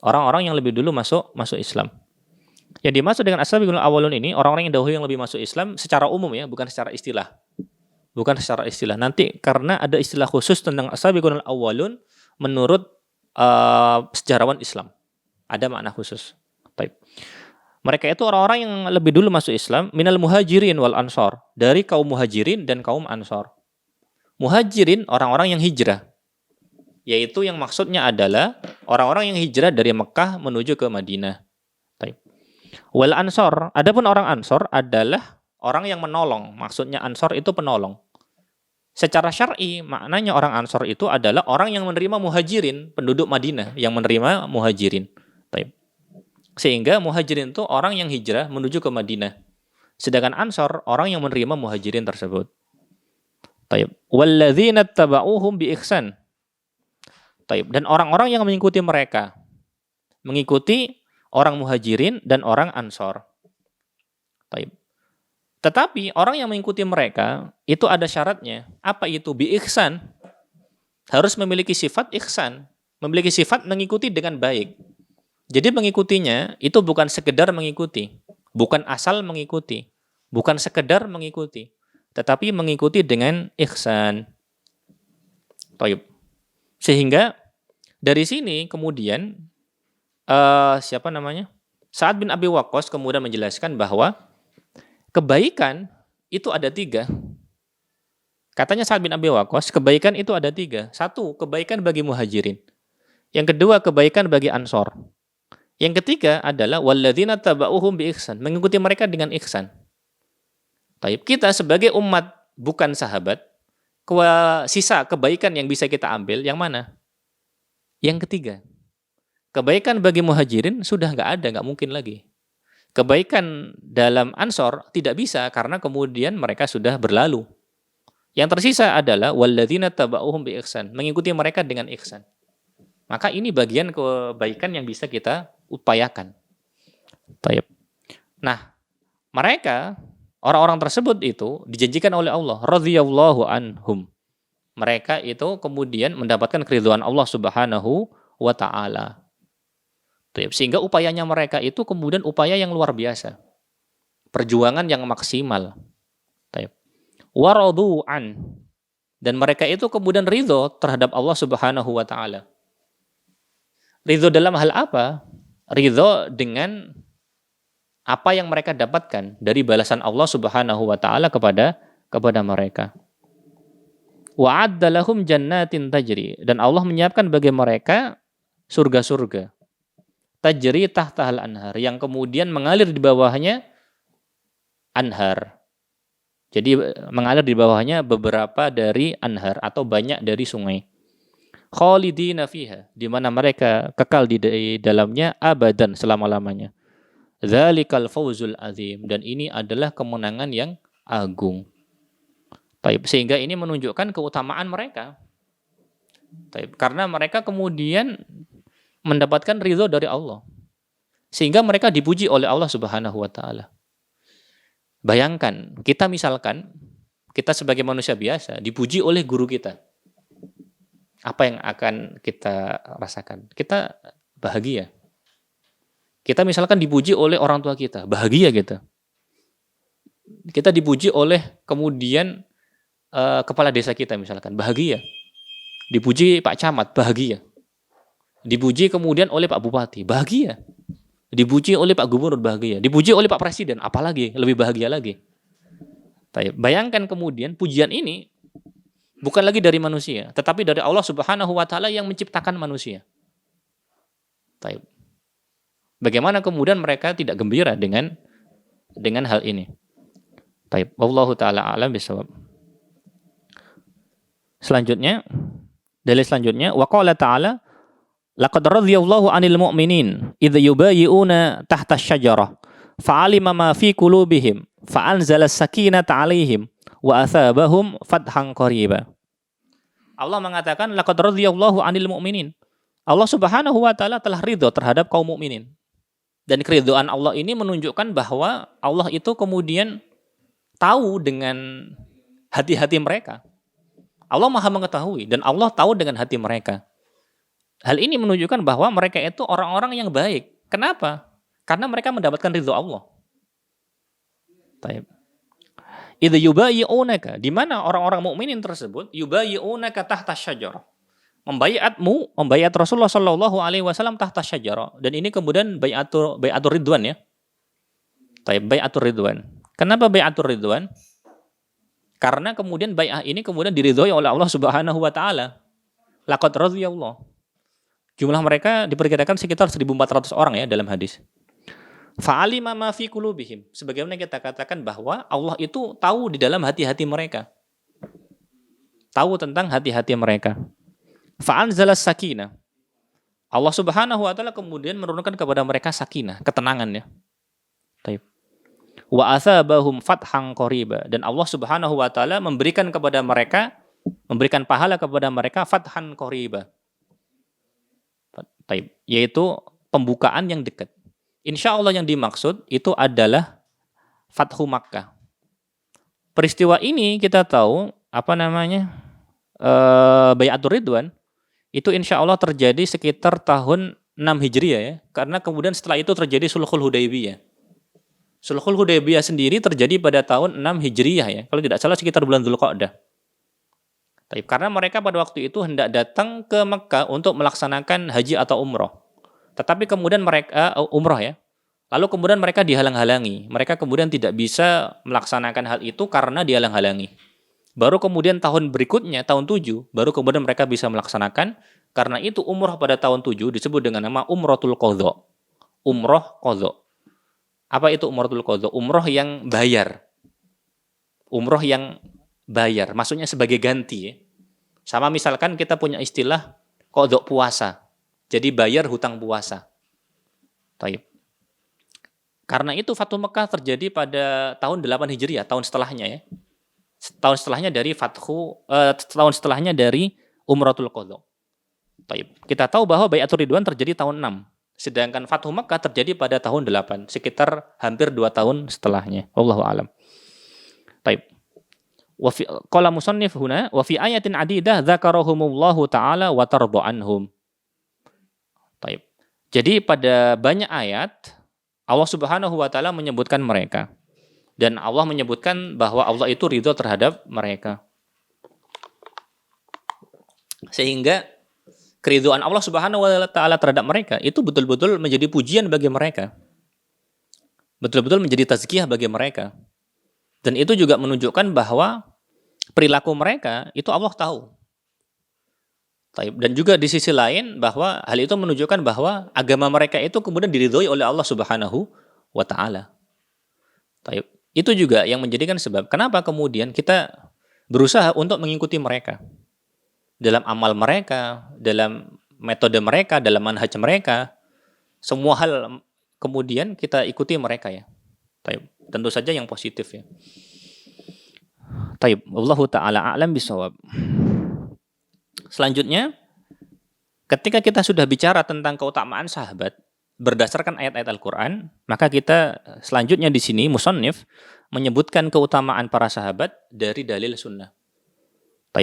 Orang-orang yang lebih dulu masuk Islam. Yang dimaksud dengan as-sabiqunal awwalun ini orang-orang yang dahulu yang lebih masuk Islam secara umum ya, bukan secara istilah. Bukan secara istilah. Nanti karena ada istilah khusus tentang as-sabiqunal awwalun menurut sejarawan Islam. Ada makna khusus. Baik. Mereka itu orang-orang yang lebih dulu masuk Islam minal muhajirin wal ansar, dari kaum muhajirin dan kaum ansar. Muhajirin orang-orang yang hijrah. Yaitu yang maksudnya adalah orang-orang yang hijrah dari Mekah menuju ke Madinah. Wal ansor, adapun orang ansor adalah orang yang menolong. Maksudnya ansor itu penolong. Secara syar'i maknanya orang ansor itu adalah orang yang menerima muhajirin, penduduk Madinah yang menerima muhajirin. Sehingga muhajirin itu orang yang hijrah menuju ke Madinah. Sedangkan ansor orang yang menerima muhajirin tersebut. Walladzina tabauhum bi ihsan. Dan orang-orang yang mengikuti mereka, mengikuti orang muhajirin dan orang ansor. Tetapi orang yang mengikuti mereka itu ada syaratnya. Apa itu? Bi ihsan. Harus memiliki sifat ihsan, memiliki sifat mengikuti dengan baik. Jadi mengikutinya itu bukan sekedar mengikuti, bukan asal mengikuti, bukan sekedar mengikuti, tetapi mengikuti dengan ihsan. Sehingga dari sini kemudian siapa namanya? Sa'ad bin Abi Waqqas kemudian menjelaskan bahwa kebaikan itu ada 3. Katanya Sa'ad bin Abi Waqqas, kebaikan itu ada 3. 1, kebaikan bagi muhajirin. Yang kedua, kebaikan bagi ansor. Yang ketiga adalah walladzina taba'uhum bi ihsan, mengikuti mereka dengan ihsan. Taib, kita sebagai umat bukan sahabat, sisa kebaikan yang bisa kita ambil yang mana? Yang ketiga. Kebaikan bagi muhajirin sudah nggak ada, nggak mungkin lagi. Kebaikan dalam ansor tidak bisa karena kemudian mereka sudah berlalu. Yang tersisa adalah walladzina taba'uhum bi ihsan, mengikuti mereka dengan ihsan. Maka ini bagian kebaikan yang bisa kita upayakan. Taib. Nah, mereka orang-orang tersebut itu dijanjikan oleh Allah radhiyallahu anhum. Mereka itu kemudian mendapatkan keridhaan Allah Subhanahu wa taala. Sehingga upayanya mereka itu kemudian upaya yang luar biasa. Perjuangan yang maksimal. Waradu'an. Dan mereka itu kemudian ridho terhadap Allah Subhanahu wa taala. Ridho dalam hal apa? Ridho dengan apa yang mereka dapatkan dari balasan Allah Subhanahu wa taala kepada mereka. Wa'adda lahum jannatin tajri, dan Allah menyiapkan bagi mereka surga-surga. Tajri tahtahal anhar, yang kemudian mengalir di bawahnya anhar. Jadi mengalir di bawahnya beberapa dari anhar atau banyak dari sungai. Khalidina fiha, di mana mereka kekal di dalamnya abadan, selama-lamanya. Dzalikal fawzul azim, dan ini adalah kemenangan yang agung. Sehingga ini menunjukkan keutamaan mereka. Karena mereka kemudian mendapatkan ridho dari Allah. Sehingga mereka dipuji oleh Allah Subhanahu wa taala. Bayangkan, kita misalkan, kita sebagai manusia biasa dipuji oleh guru kita. Apa yang akan kita rasakan? Kita bahagia. Kita misalkan dipuji oleh orang tua kita, bahagia kita. Kita dipuji oleh kemudian kepala desa kita misalkan, bahagia. Dipuji Pak Camat, bahagia. Dipuji kemudian oleh Pak Bupati, bahagia. Dipuji oleh Pak Gubernur, bahagia. Dipuji oleh Pak Presiden, apalagi lebih bahagia lagi. Bayangkan kemudian pujian ini bukan lagi dari manusia, tetapi dari Allah Subhanahu wa taala yang menciptakan manusia. Bagaimana kemudian mereka tidak gembira dengan hal ini? Wallahu taala a'lam bishawab. Selanjutnya, dalil selanjutnya, wa qala ta'ala laqad radhiyallahu 'anil mu'minin idza yubayyi'una tahta asy-syajarah fa'alima ma fi qulubihim fa'anzala as-sakinata 'alaihim wa athabahum fathan qariba. Allah mengatakan laqad radhiyallahu 'anil mu'minin. Allah Subhanahu wa taala telah ridho terhadap kaum mukminin. Dan keridhaan Allah ini menunjukkan bahwa Allah itu kemudian tahu dengan hati-hati mereka. Allah Maha mengetahui dan Allah tahu dengan hati mereka. Hal ini menunjukkan bahwa mereka itu orang-orang yang baik. Kenapa? Karena mereka mendapatkan ridho Allah. Idza yubayyi'unaka, di mana orang-orang mukminin tersebut yubayyi'unaka tahta syajarah. Membaiat Rasulullah sallallahu alaihi wasallam tahta syajarah, dan ini kemudian bai'atur ridwan ya. Bai'atur ridwan. Kenapa bai'atur ridwan? Karena kemudian bai'ah ini kemudian diridhoi oleh Allah Subhanahu wa taala. Laqad radhiyallahu. Jumlah mereka diperkirakan sekitar 1.400 orang ya dalam hadis. Fa'alima ma fi qulubihim. Sebagaimana kita katakan bahwa Allah itu tahu di dalam hati-hati mereka. Tahu tentang hati-hati mereka. Fa'anzalas sakinah. Allah Subhanahu wa taala kemudian menurunkan kepada mereka sakinah, ketenangan ya. Baik. Wa athabahum fathan qariba, dan Allah Subhanahu wa taala memberikan kepada mereka, memberikan pahala kepada mereka fathan qariba. Baik, yaitu pembukaan yang dekat. Insya Allah yang dimaksud itu adalah Fathu Makkah. Peristiwa ini kita tahu Bai'atur Ridwan itu insya Allah terjadi sekitar tahun 6 Hijriah ya. Karena kemudian setelah itu terjadi Sulhul Hudaybiyah. Sulhul Hudaybiyah sendiri terjadi pada tahun 6 Hijriah ya. Kalau tidak salah sekitar bulan Dzulqa'dah. Karena mereka pada waktu itu hendak datang ke Mekah untuk melaksanakan haji atau umroh. Tetapi kemudian mereka umroh ya. Lalu kemudian mereka dihalang-halangi. Mereka kemudian tidak bisa melaksanakan hal itu karena dihalang-halangi. Baru kemudian tahun berikutnya, tahun 7, baru kemudian mereka bisa melaksanakan. Karena itu umroh pada tahun 7 disebut dengan nama Umrohul Qadha. Umroh Qadha. Apa itu Umrohul Qadha? Umroh yang bayar. Umroh yang bayar. Maksudnya sebagai ganti ya. Sama misalkan kita punya istilah qadha puasa. Jadi bayar hutang puasa. Taib. Karena itu Fathu Mekah terjadi pada tahun 8 Hijriah, tahun setelahnya ya. Tahun setelahnya dari tahun setelahnya dari Umratul Qadha. Taib. Kita tahu bahwa Bai'atul Ridwan terjadi tahun 6. Sedangkan Fathu Mekah terjadi pada tahun 8, sekitar hampir 2 tahun setelahnya. Wallahu a'lam. Taib. Wa fi qala musannif huna wa fi ayatin adidah dzakarahumullahu taala wa tarda anhum. Taib. Jadi pada banyak ayat Allah Subhanahu wa taala menyebutkan mereka. Dan Allah menyebutkan bahwa Allah itu ridho terhadap mereka. Sehingga keridhaan Allah Subhanahu wa taala terhadap mereka itu betul-betul menjadi pujian bagi mereka. Betul-betul menjadi tazkiyah bagi mereka. Dan itu juga menunjukkan bahwa perilaku mereka itu Allah tahu. Dan juga di sisi lain bahwa hal itu menunjukkan bahwa agama mereka itu kemudian diridhoi oleh Allah Subhanahu wa taala. Itu juga yang menjadikan sebab kenapa kemudian kita berusaha untuk mengikuti mereka. Dalam amal mereka, dalam metode mereka, dalam manhaj mereka, semua hal kemudian kita ikuti mereka ya. Tentu saja yang positif ya. Wallahu ta'ala a'lam bisawab. Selanjutnya, ketika kita sudah bicara tentang keutamaan sahabat berdasarkan ayat-ayat Al-Qur'an, maka kita selanjutnya di sini musannif menyebutkan keutamaan para sahabat dari dalil sunnah.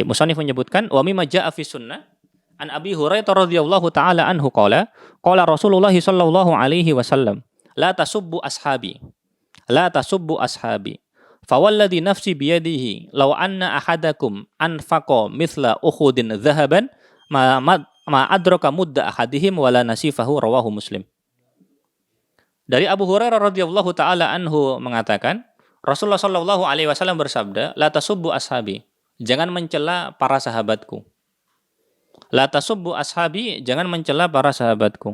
Musannif menyebutkan wa mimma jaa'a fi sunnah an Abi Hurairah radhiyallahu taala anhu qala Rasulullah sallallahu alaihi wasallam la tasubbu ashabi fawalladhi nafsi biyadihi law anna ahadakum anfaqa mithla Uhudin dhahaban ma adraka mudda ahadihim wala nasifahu rawahu Muslim. Dari Abu Hurairah radhiyallahu taala anhu mengatakan, Rasulullah sallallahu alaihi wasallam bersabda, "La tasubbu ashabi." Jangan mencela para sahabatku. La tasubbu ashabi, jangan mencela para sahabatku.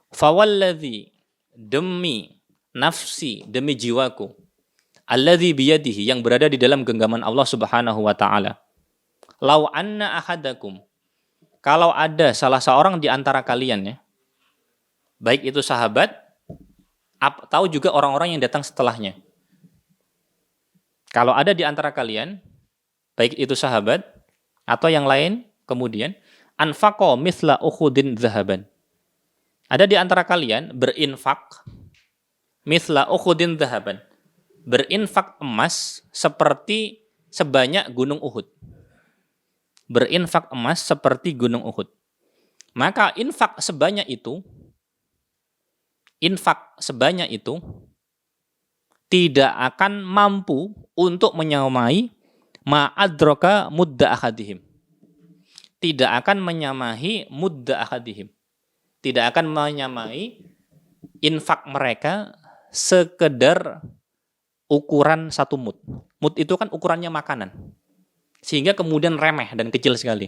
Fawalladzi, demi nafsi, demi jiwaku. Alladzi biyadihi, yang berada di dalam genggaman Allah Subhanahu wa taala. Lau anna ahadakum, kalau ada salah seorang di antara kalian ya, baik itu sahabat tahu juga orang-orang yang datang setelahnya. Kalau ada di antara kalian, baik itu sahabat atau yang lain, kemudian anfaqa mithla Uhudin dhahaban. Ada di antara kalian berinfak mithla Uhudin dhahaban. Berinfak emas sebanyak gunung Uhud. Berinfak emas seperti gunung Uhud. Maka infak sebanyak itu tidak akan mampu untuk menyamai ma'adroka mudda ahadihim. Tidak akan menyamai mudda ahadihim. Tidak akan menyamai infak mereka sekedar ukuran satu mud. Mud itu kan ukurannya makanan. Sehingga kemudian remeh dan kecil sekali.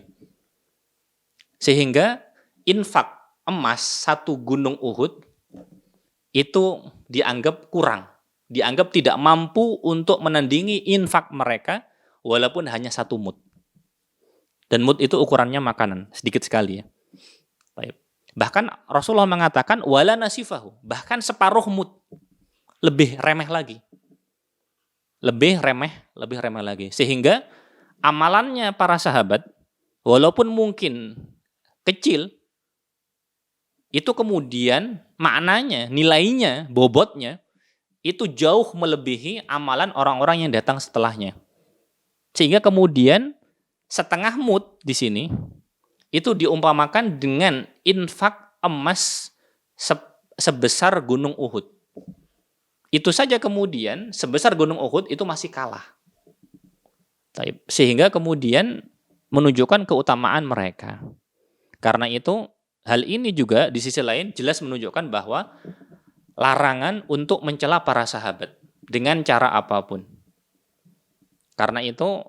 Sehingga infak emas satu gunung Uhud itu dianggap kurang, dianggap tidak mampu untuk menandingi infak mereka walaupun hanya satu mud. Dan mud itu ukurannya makanan, sedikit sekali ya. Bahkan Rasulullah mengatakan wala nasifahu, bahkan separuh mud, lebih remeh lagi. Lebih remeh lagi. Sehingga amalannya para sahabat walaupun mungkin kecil, itu kemudian maknanya, nilainya, bobotnya, itu jauh melebihi amalan orang-orang yang datang setelahnya. Sehingga kemudian setengah mud di sini, itu diumpamakan dengan infak emas sebesar gunung Uhud. Itu saja kemudian, sebesar gunung Uhud itu masih kalah. Sehingga kemudian menunjukkan keutamaan mereka. Karena itu, hal ini juga di sisi lain jelas menunjukkan bahwa larangan untuk mencela para sahabat dengan cara apapun. Karena itu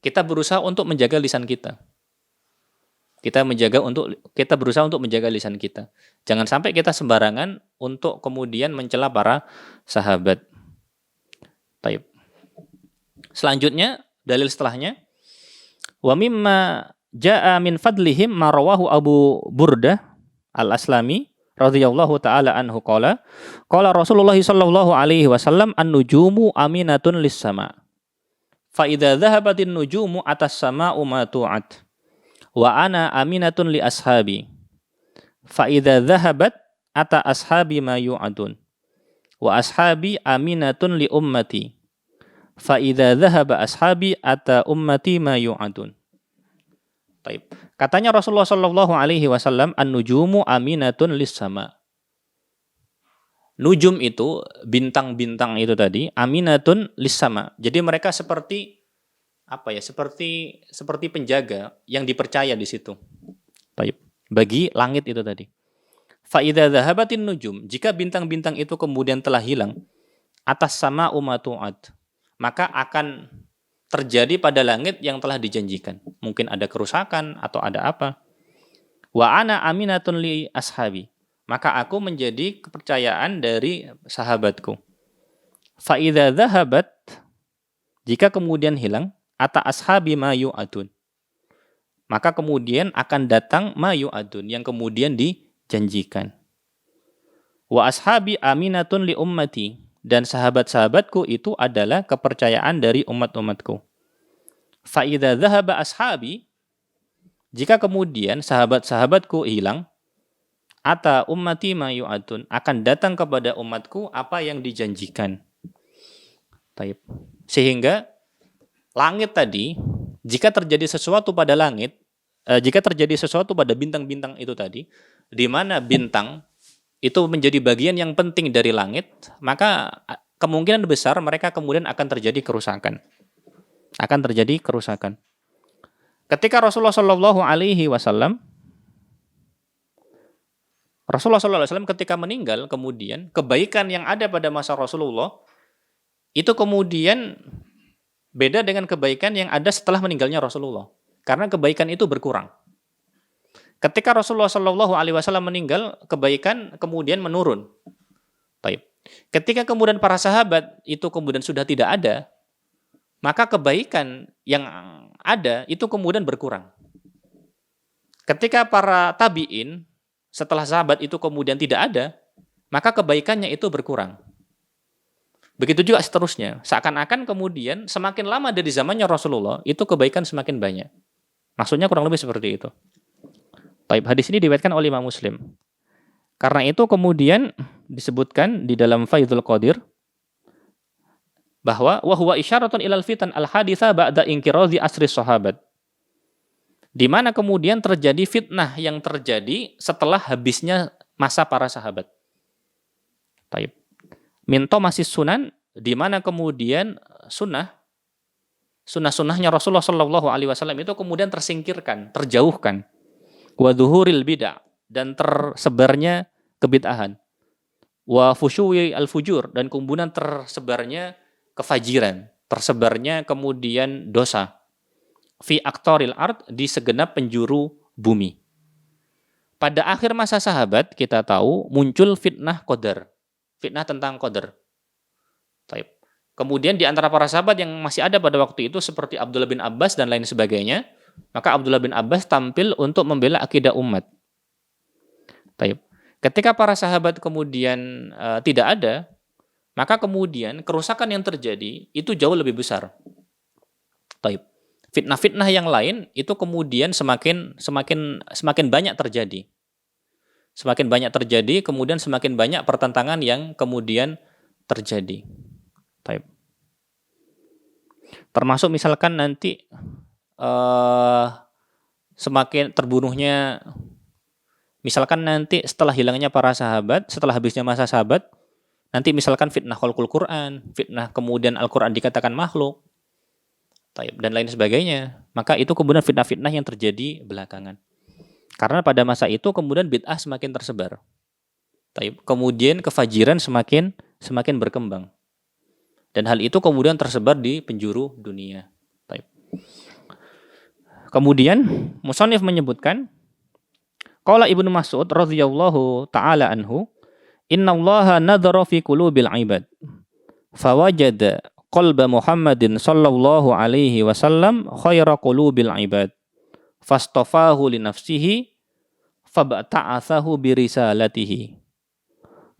kita berusaha untuk menjaga lisan kita. Kita berusaha untuk menjaga lisan kita. Jangan sampai kita sembarangan untuk kemudian mencela para sahabat. Baik. Selanjutnya dalil setelahnya, wa mimma jaa min fadlihim ma rawahu Abu Burdah Al-Aslami radhiyallahu taala anhu qala Rasulullah sallallahu alaihi wasallam an-nujumu aminatun lis-sama fa idza dhahabatin nujumu atas sama'u ma tu'at wa ana aminatun li ashabi fa idza dhahabat ata ashabi ma yu'adun wa ashabi aminatun li ummati fa idza dhahaba ashabi ata ummati ma yu'adun. Baik. Katanya Rasulullah sallallahu alaihi wasallam an-nujumu aminatun lis-sama. Nujum itu, bintang-bintang itu tadi, aminatun lis-sama. Jadi mereka seperti apa ya? Seperti penjaga yang dipercaya di situ. Baik. Bagi langit itu tadi. Fa idza dhahabatin nujum, jika bintang-bintang itu kemudian telah hilang, atas sama umatu'at, maka akan terjadi pada langit yang telah dijanjikan. Mungkin ada kerusakan atau ada apa. Wa ana aminatun li ashabi, maka aku menjadi kepercayaan dari sahabatku. Fa idza dhahabat, jika kemudian hilang, ata ashabi ma yu'adun, maka kemudian akan datang ma yu'adun, yang kemudian dijanjikan. Wa ashabi aminatun li ummati, dan sahabat-sahabatku itu adalah kepercayaan dari umat-umatku. Fa idza dhahaba ashabi, jika kemudian sahabat-sahabatku hilang, ata ummati ma yu'adun, akan datang kepada umatku apa yang dijanjikan. Baik. Sehingga langit tadi, jika terjadi sesuatu pada langit, jika terjadi sesuatu pada bintang-bintang itu tadi, di mana bintang itu menjadi bagian yang penting dari langit, maka kemungkinan besar mereka kemudian akan terjadi kerusakan. Ketika Rasulullah Shallallahu Alaihi Wasallam ketika meninggal, kemudian kebaikan yang ada pada masa Rasulullah itu kemudian beda dengan kebaikan yang ada setelah meninggalnya Rasulullah, karena kebaikan itu berkurang. Ketika Rasulullah Shallallahu Alaihi Wasallam meninggal, kebaikan kemudian menurun. Baik. Ketika kemudian para sahabat itu kemudian sudah tidak ada, maka kebaikan yang ada itu kemudian berkurang. Ketika para tabi'in setelah sahabat itu kemudian tidak ada, maka kebaikannya itu berkurang. Begitu juga seterusnya. Seakan-akan kemudian semakin lama dari zamannya Rasulullah, itu kebaikan semakin banyak. Maksudnya kurang lebih seperti itu. Baik, hadis ini diriwayatkan oleh Imam Muslim. Karena itu kemudian disebutkan di dalam Faidul Qadir bahwa wa huwa isyaratun ilal fitan al-haditha ba'da inqirazi asri sahabat. Di mana kemudian terjadi fitnah yang terjadi setelah habisnya masa para sahabat. Baik. Minto masih sunan, di mana kemudian sunnah-sunnahnya Rasulullah Shallallahu Alaihi Wasallam itu kemudian tersingkirkan, terjauhkan. Wa dhuhuril bid'ah, dan tersebarnya kebid'ahan. Wa fusyuwi al-fujur, dan kemudian tersebarnya kefajiran, tersebarnya kemudian dosa. Fi aktoril ard, di segenap penjuru bumi. Pada akhir masa sahabat kita tahu muncul fitnah qadar, fitnah tentang qadar. Baik. Kemudian di antara para sahabat yang masih ada pada waktu itu seperti Abdullah bin Abbas dan lain sebagainya, maka Abdullah bin Abbas tampil untuk membela akidah umat. Baik. Ketika para sahabat kemudian tidak ada, maka kemudian kerusakan yang terjadi itu jauh lebih besar. Baik. Fitnah-fitnah yang lain itu kemudian semakin banyak terjadi. Semakin banyak terjadi, kemudian semakin banyak pertentangan yang kemudian terjadi. Baik. Termasuk misalkan nanti semakin terbunuhnya, misalkan nanti setelah hilangnya para sahabat, setelah habisnya masa sahabat, nanti misalkan fitnah khalqul Quran, fitnah kemudian Al-Quran dikatakan makhluk, dan lain sebagainya, maka itu kemudian fitnah-fitnah yang terjadi belakangan. Karena pada masa itu kemudian bid'ah semakin tersebar. Kemudian kefajiran semakin berkembang. Dan hal itu kemudian tersebar di penjuru dunia. Kemudian musannif menyebutkan, qala Ibnu Mas'ud radhiyallahu taala anhu, innallaha nadhara fi qulubil ibad fawajada qalba Muhammadin sallallahu alaihi wasallam khaira qulubil ibad fastafahu li nafsihi fabta'athahu bi risalatihi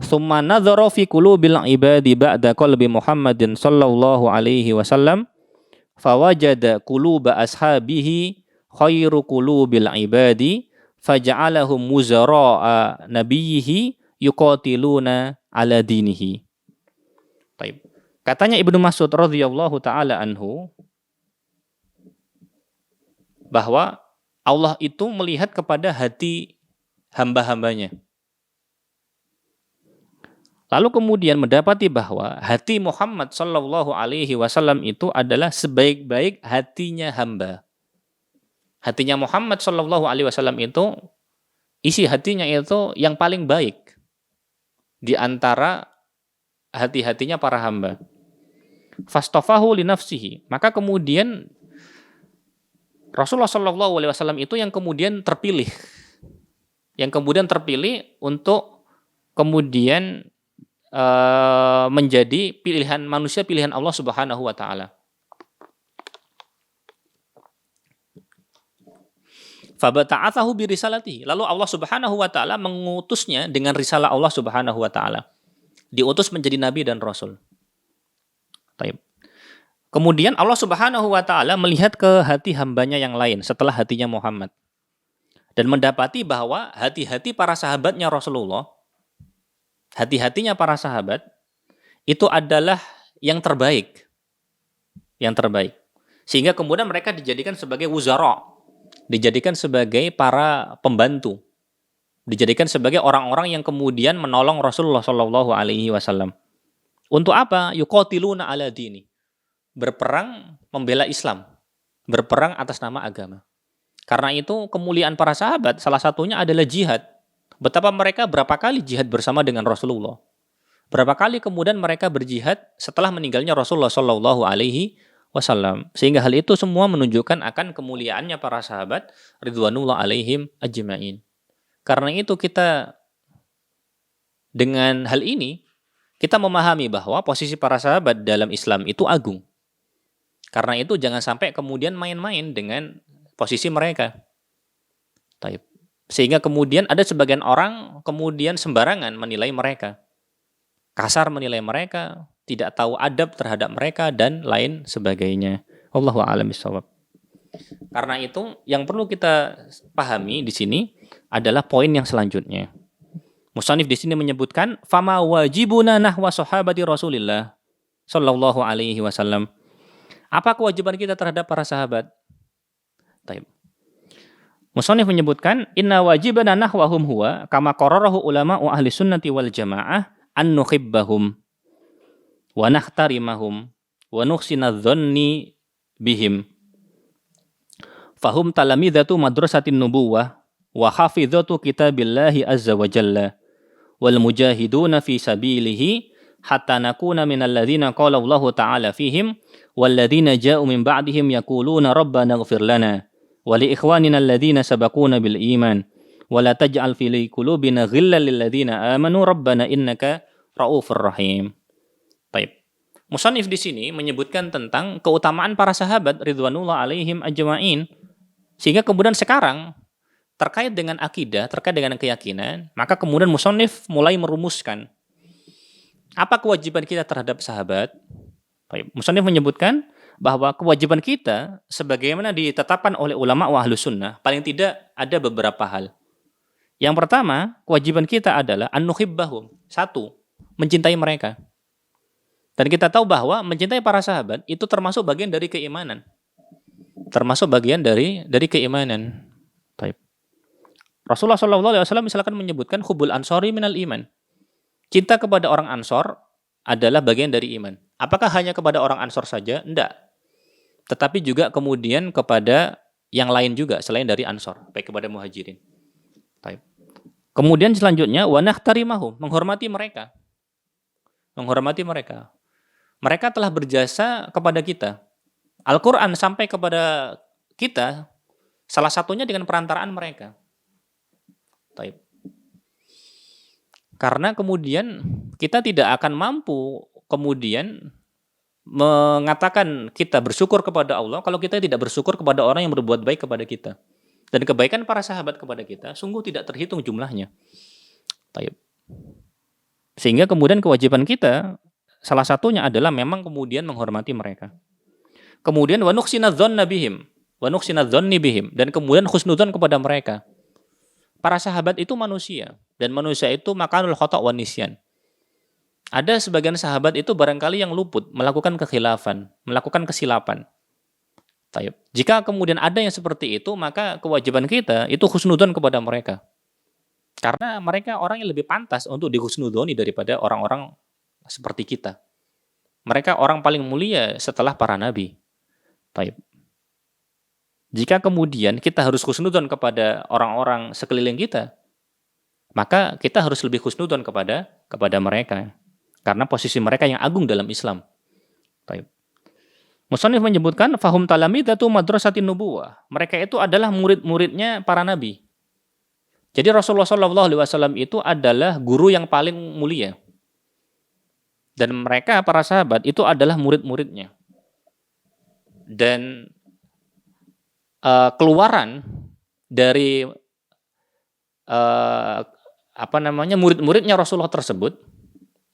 thumma nadhara fi qulubil ibadi ba'da qalbi Muhammadin sallallahu alaihi wasallam fawajada quluba ashabihi khairu qulubil ibadi faja'alahum muzara'a nabiyhi yuqatiluna ala dinihi. Baik. Katanya Ibnu Mas'ud radhiyallahu taala anhu bahwa Allah itu melihat kepada hati hamba-hambanya. Lalu kemudian mendapati bahwa hati Muhammad sallallahu alaihi wasallam itu adalah sebaik-baik hatinya hamba. Hatinya Muhammad sallallahu alaihi wasallam itu, isi hatinya itu yang paling baik di antara hati-hatinya para hamba. Fastafahu li nafsihi. Maka kemudian Rasulullah sallallahu alaihi wasallam itu yang kemudian terpilih. Yang kemudian terpilih untuk kemudian menjadi pilihan manusia, pilihan Allah Subhanahu wa taala. Fabata'athahu bi risalatihi. Lalu Allah Subhanahu wa taala mengutusnya dengan risalah Allah Subhanahu wa taala. Diutus menjadi nabi dan rasul. Baik. Kemudian Allah Subhanahu wa taala melihat ke hati hambanya yang lain setelah hatinya Muhammad. Dan mendapati bahwa hati-hati para sahabatnya Rasulullah, hati-hatinya para sahabat itu adalah yang terbaik. Yang terbaik. Sehingga kemudian mereka dijadikan sebagai wuzara, dijadikan sebagai para pembantu, dijadikan sebagai orang-orang yang kemudian menolong Rasulullah Shallallahu Alaihi Wasallam. Untuk apa? Yuqatiluna ala dini, berperang membela Islam, berperang atas nama agama. Karena itu kemuliaan para sahabat salah satunya adalah jihad. Betapa mereka berapa kali jihad bersama dengan Rasulullah. Berapa kali kemudian mereka berjihad setelah meninggalnya Rasulullah Shallallahu Alaihi Wasallam. Sehingga hal itu semua menunjukkan akan kemuliaannya para sahabat ridwanullah alaihim ajma'in. Karena itu kita dengan hal ini kita memahami bahwa posisi para sahabat dalam Islam itu agung. Karena itu jangan sampai kemudian main-main dengan posisi mereka. Taib. Sehingga kemudian ada sebagian orang kemudian sembarangan menilai mereka. Kasar menilai mereka, tidak tahu adab terhadap mereka, dan lain sebagainya. Wallahu a'lam bishawab. Karena itu, yang perlu kita pahami di sini adalah poin yang selanjutnya. Musannif di sini menyebutkan, fama wajibuna nahwa sahabati Rasulillah sallallahu alaihi wasallam. Apa kewajiban kita terhadap para sahabat? Taib. Musannif menyebutkan, inna wajibana nahwahum huwa kama qararahu ulama'u ahli sunnati wal jamaah an nuhibbahum wa nahtarimahum wa nuhsina dhanni bihim. Fahum talamidatu madrasatin nubuwah wa hafidhatu kitabillahi azza wa jalla wal mujahiduna fi sabilihi hatta nakuna minal ladzina qala Allah ta'ala fihim wal ladzina ja'u min ba'dihim yaquluna rabbana ighfir lana wa li ikhwanina alladhina sabaquna bil iman wa la taj'al fi qulubina ghillan lil ladzina amanu rabbana innaka raufur rahim. Baik. Musannif di sini menyebutkan tentang keutamaan para sahabat ridwanullah alaihim ajma'in, sehingga kemudian sekarang terkait dengan akidah, terkait dengan keyakinan, maka kemudian musannif mulai merumuskan apa kewajiban kita terhadap sahabat. Baik. Musannif menyebutkan bahwa kewajiban kita sebagaimana ditetapkan oleh ulama wa ahlus sunnah, paling tidak ada beberapa hal. Yang pertama, kewajiban kita adalah an-nuhibbahum. Satu, mencintai mereka. Dan kita tahu bahwa mencintai para sahabat itu termasuk bagian dari keimanan. Termasuk bagian dari keimanan. Baik. Rasulullah SAW misalkan menyebutkan hubul ansori minal iman. Cinta kepada orang Ansor adalah bagian dari iman. Apakah hanya kepada orang Ansor saja? Tidak. Tetapi juga kemudian kepada yang lain juga selain dari Ansor, baik kepada Muhajirin. Baik. Kemudian selanjutnya wa nahtarimahum, menghormati mereka. Menghormati mereka. Mereka telah berjasa kepada kita. Al-Qur'an sampai kepada kita salah satunya dengan perantaraan mereka. Baik. Karena kemudian kita tidak akan mampu kemudian mengatakan kita bersyukur kepada Allah kalau kita tidak bersyukur kepada orang yang berbuat baik kepada kita. Dan kebaikan para sahabat kepada kita sungguh tidak terhitung jumlahnya. Baik. Sehingga kemudian kewajiban kita salah satunya adalah memang kemudian menghormati mereka. Kemudian wa nuhsina dzanna bihim, wa nuhsina dzanni bihim, dan kemudian husnudzon kepada mereka. Para sahabat itu manusia, dan manusia itu makanul khata' wan nisyan. Ada sebagian sahabat itu barangkali yang luput, melakukan kekhilafan, melakukan kesilapan. Taib. Jika kemudian ada yang seperti itu, maka kewajiban kita itu husnudzon kepada mereka. Karena mereka orang yang lebih pantas untuk dihusnudzoni daripada orang-orang seperti kita. Mereka orang paling mulia setelah para nabi. Taib. Jika kemudian kita harus husnudzon kepada orang-orang sekeliling kita, maka kita harus lebih husnudzon kepada mereka. Karena posisi mereka yang agung dalam Islam. Baik. Musannif menyebutkan fahum talamidatu madrasatin nubuwah. Mereka itu adalah murid-muridnya para nabi. Jadi Rasulullah SAW itu adalah guru yang paling mulia. Dan mereka para sahabat itu adalah murid-muridnya. Dan keluaran dari murid-muridnya Rasulullah tersebut,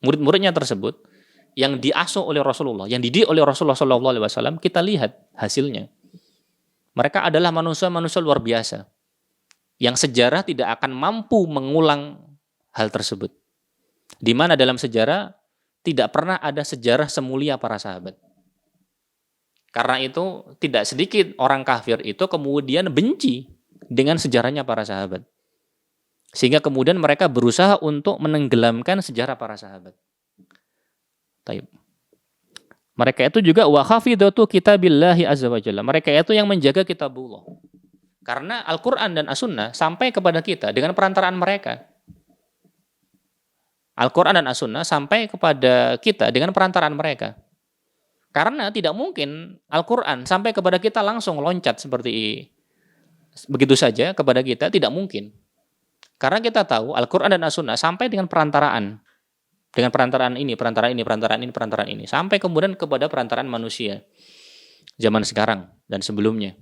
murid-muridnya tersebut yang diasuh oleh Rasulullah, yang dididik oleh Rasulullah SAW, kita lihat hasilnya. Mereka adalah manusia-manusia luar biasa yang sejarah tidak akan mampu mengulang hal tersebut. Di mana dalam sejarah tidak pernah ada sejarah semulia para sahabat. Karena itu tidak sedikit orang kafir itu kemudian benci dengan sejarahnya para sahabat. Sehingga kemudian mereka berusaha untuk menenggelamkan sejarah para sahabat. Taib. Mereka itu juga wa hafidhatu kitabillahi azza wa jalla. Mereka itu yang menjaga kitabullah. Karena Al-Qur'an dan As-Sunnah sampai kepada kita dengan perantaraan mereka. Al-Qur'an dan As-Sunnah sampai kepada kita dengan perantaraan mereka. Karena tidak mungkin Al-Quran sampai kepada kita langsung loncat seperti begitu saja kepada kita, tidak mungkin. Karena kita tahu Al-Quran dan As-Sunnah sampai dengan perantaraan. Dengan perantaraan ini, perantaraan ini. Sampai kemudian kepada perantaraan manusia. Zaman sekarang dan sebelumnya.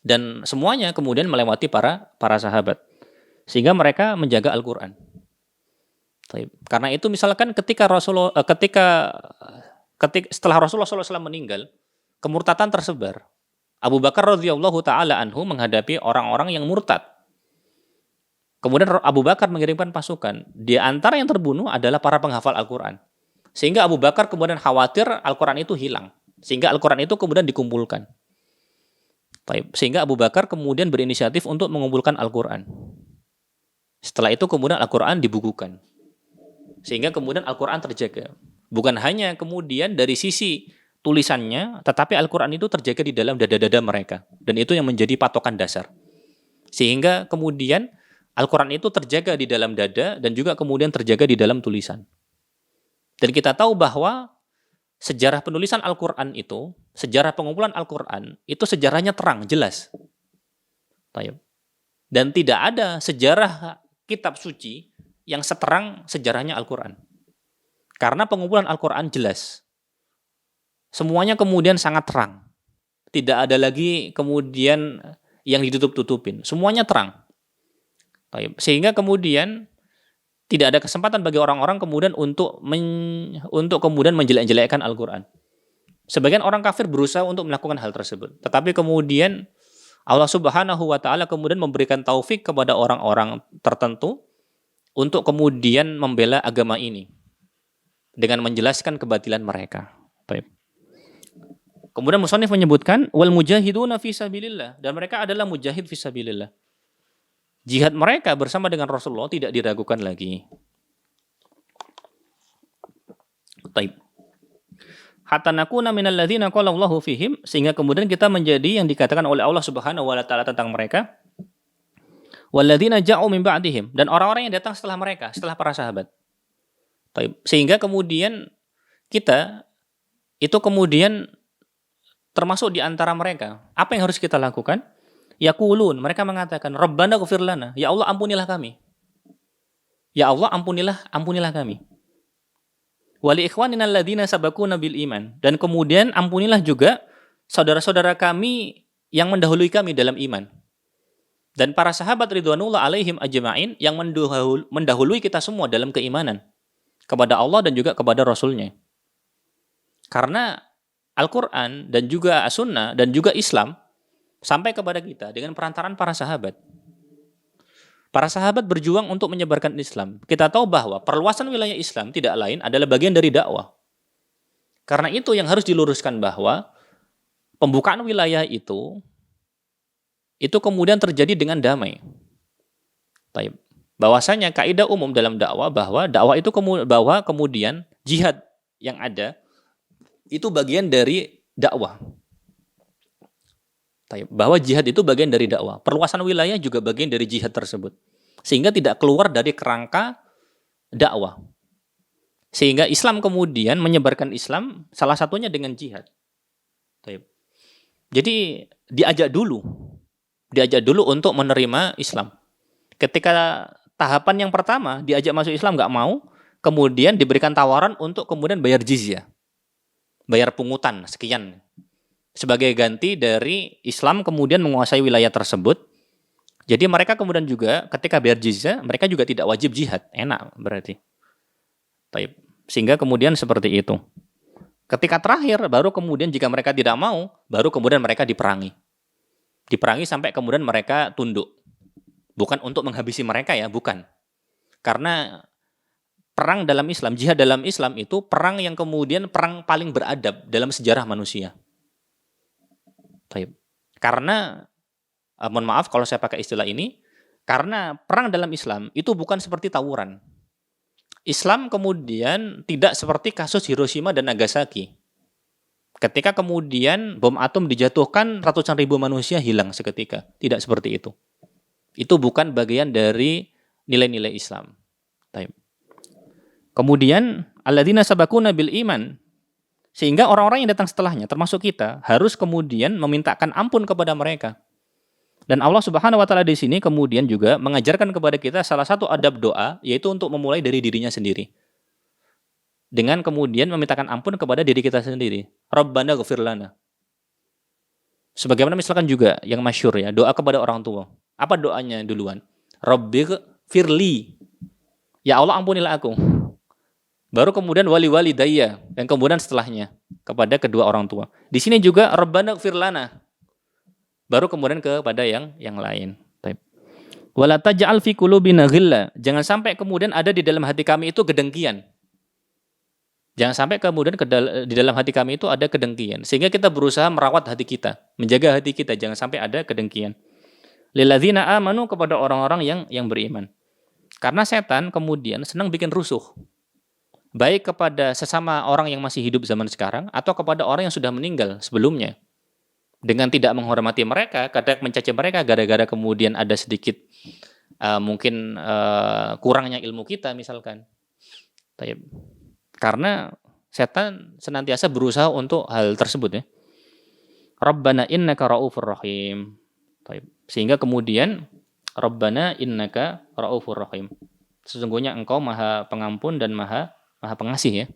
Dan semuanya kemudian melewati para sahabat. Sehingga mereka menjaga Al-Quran. Karena itu misalkan ketika setelah Rasulullah SAW meninggal, kemurtatan tersebar. Abu Bakar radhiyallahu taala anhu menghadapi orang-orang yang murtad. Kemudian Abu Bakar mengirimkan pasukan. Di antara yang terbunuh adalah para penghafal Al-Quran. Sehingga Abu Bakar kemudian khawatir Al-Quran itu hilang. Sehingga Al-Quran itu kemudian dikumpulkan. Sehingga Abu Bakar kemudian berinisiatif untuk mengumpulkan Al-Quran. Setelah itu kemudian Al-Quran dibukukan. Sehingga kemudian Al-Quran terjaga. Bukan hanya kemudian dari sisi tulisannya, tetapi Al-Quran itu terjaga di dalam dada-dada mereka. Dan itu yang menjadi patokan dasar. Sehingga kemudian Al-Quran itu terjaga di dalam dada dan juga kemudian terjaga di dalam tulisan. Dan kita tahu bahwa sejarah penulisan Al-Quran itu, sejarah pengumpulan Al-Quran, itu sejarahnya terang, jelas. Dan tidak ada sejarah kitab suci yang seterang sejarahnya Al-Quran. Karena pengumpulan Al-Quran jelas. Semuanya kemudian sangat terang. Tidak ada lagi kemudian yang ditutup-tutupin. Semuanya terang. Sehingga kemudian tidak ada kesempatan bagi orang-orang kemudian untuk kemudian menjelek-jelekkan Al-Quran. Sebagian orang kafir berusaha untuk melakukan hal tersebut. Tetapi kemudian Allah Subhanahu wa Ta'ala kemudian memberikan taufik kepada orang-orang tertentu untuk kemudian membela agama ini dengan menjelaskan kebatilan mereka. Baik. Kemudian musannif menyebutkan wal mujahiduna fi sabilillah, dan mereka adalah mujahid fi sabilillah. Jihad mereka bersama dengan Rasulullah tidak diragukan lagi. Baik. Hatta nakuna minal ladzina qala Allahu fihim, sehingga kemudian kita menjadi yang dikatakan oleh Allah Subhanahu wa Ta'ala tentang mereka. Walladzina ja'u min ba'dihim, dan orang-orang yang datang setelah mereka, setelah para sahabat. Sehingga kemudian kita itu kemudian termasuk di antara mereka. Apa yang harus kita lakukan? Yaqulun, mereka mengatakan, Rabbana ghfir lana, ya Allah ampunilah kami. Ya Allah ampunilah kami. Wa li ikhwanina alladzina sabaquna bil iman, dan kemudian ampunilah juga saudara-saudara kami yang mendahului kami dalam iman. Dan para sahabat ridwanullah alaihim ajma'in yang mendahului kita semua dalam keimanan kepada Allah dan juga kepada Rasul-Nya. Karena Al-Quran dan juga As-Sunnah dan juga Islam sampai kepada kita dengan perantaraan para sahabat. Para sahabat berjuang untuk menyebarkan Islam. Kita tahu bahwa perluasan wilayah Islam tidak lain adalah bagian dari dakwah. Karena itu yang harus diluruskan bahwa pembukaan wilayah itu kemudian terjadi dengan damai. Bahwasanya kaidah umum dalam dakwah bahwa dakwah itu kemudian jihad yang ada itu bagian dari dakwah. Bahwa jihad itu bagian dari dakwah. Perluasan wilayah juga bagian dari jihad tersebut. Sehingga tidak keluar dari kerangka dakwah. Sehingga Islam kemudian menyebarkan Islam salah satunya dengan jihad. Jadi diajak dulu untuk menerima Islam. Ketika tahapan yang pertama diajak masuk Islam nggak mau, kemudian diberikan tawaran untuk kemudian bayar jizyah. Bayar pungutan sekian. Sebagai ganti dari Islam kemudian menguasai wilayah tersebut. Jadi mereka kemudian juga ketika bayar jizyah, mereka juga tidak wajib jihad. Enak berarti. Sehingga kemudian seperti itu. Ketika terakhir, baru kemudian jika mereka tidak mau, baru kemudian mereka diperangi. Diperangi sampai kemudian mereka tunduk. Bukan untuk menghabisi mereka ya, bukan. Karena perang dalam Islam, jihad dalam Islam itu perang yang kemudian perang paling beradab dalam sejarah manusia. Karena, mohon maaf kalau saya pakai istilah ini, karena perang dalam Islam itu bukan seperti tawuran. Islam kemudian tidak seperti kasus Hiroshima dan Nagasaki. Ketika kemudian bom atom dijatuhkan, ratusan ribu manusia hilang seketika. Tidak seperti itu. Itu bukan bagian dari nilai-nilai Islam. Kemudian, alladzina sabaquna bil iman. Sehingga orang-orang yang datang setelahnya, termasuk kita, harus kemudian memintakan ampun kepada mereka. Dan Allah Subhanahu wa taala di sini kemudian juga mengajarkan kepada kita salah satu adab doa, yaitu untuk memulai dari dirinya sendiri. Dengan kemudian memintakan ampun kepada diri kita sendiri. Rabbana ghfir lana. Sebagaimana misalkan juga yang masyhur ya, doa kepada orang tua. Apa doanya duluan? Rabbighfirli. Ya Allah ampunilah aku. Baru kemudian wali daya, dan kemudian setelahnya kepada kedua orang tua. Di sini juga Rabbana ighfir lana. Baru kemudian kepada yang lain. Wala taj'al fi qulubina ghilla. Jangan sampai kemudian ada di dalam hati kami itu kedengkian. Jangan sampai kemudian di dalam hati kami itu ada kedengkian. Sehingga kita berusaha merawat hati kita, menjaga hati kita, jangan sampai ada kedengkian. Lilladzina amanu, kepada orang-orang yang beriman. Karena setan kemudian senang bikin rusuh. Baik kepada sesama orang yang masih hidup zaman sekarang, atau kepada orang yang sudah meninggal sebelumnya. Dengan tidak menghormati mereka, kadang mencaci mereka gara-gara kemudian ada sedikit mungkin kurangnya ilmu kita misalkan. Karena setan senantiasa berusaha untuk hal tersebut ya. Rabbana innaka ra'ufur rahim. Sehingga kemudian Rabbana innaka ra'ufur rahim. Sesungguhnya engkau maha pengampun dan maha pengasih ya.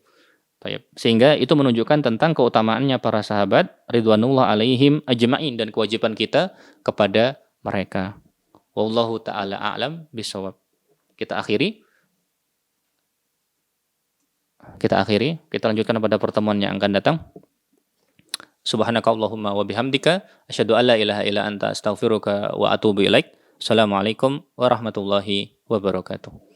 Sehingga itu menunjukkan tentang keutamaannya para sahabat ridwanullah alaihim ajma'in dan kewajiban kita kepada mereka. Wallahu ta'ala a'lam bishawab. Kita akhiri, kita lanjutkan pada pertemuan yang akan datang. Subhanakallahumma wa bihamdika asyhadu an la ilaha illa anta astaghfiruka wa atubu ilaik. Assalamualaikum warahmatullahi wabarakatuh.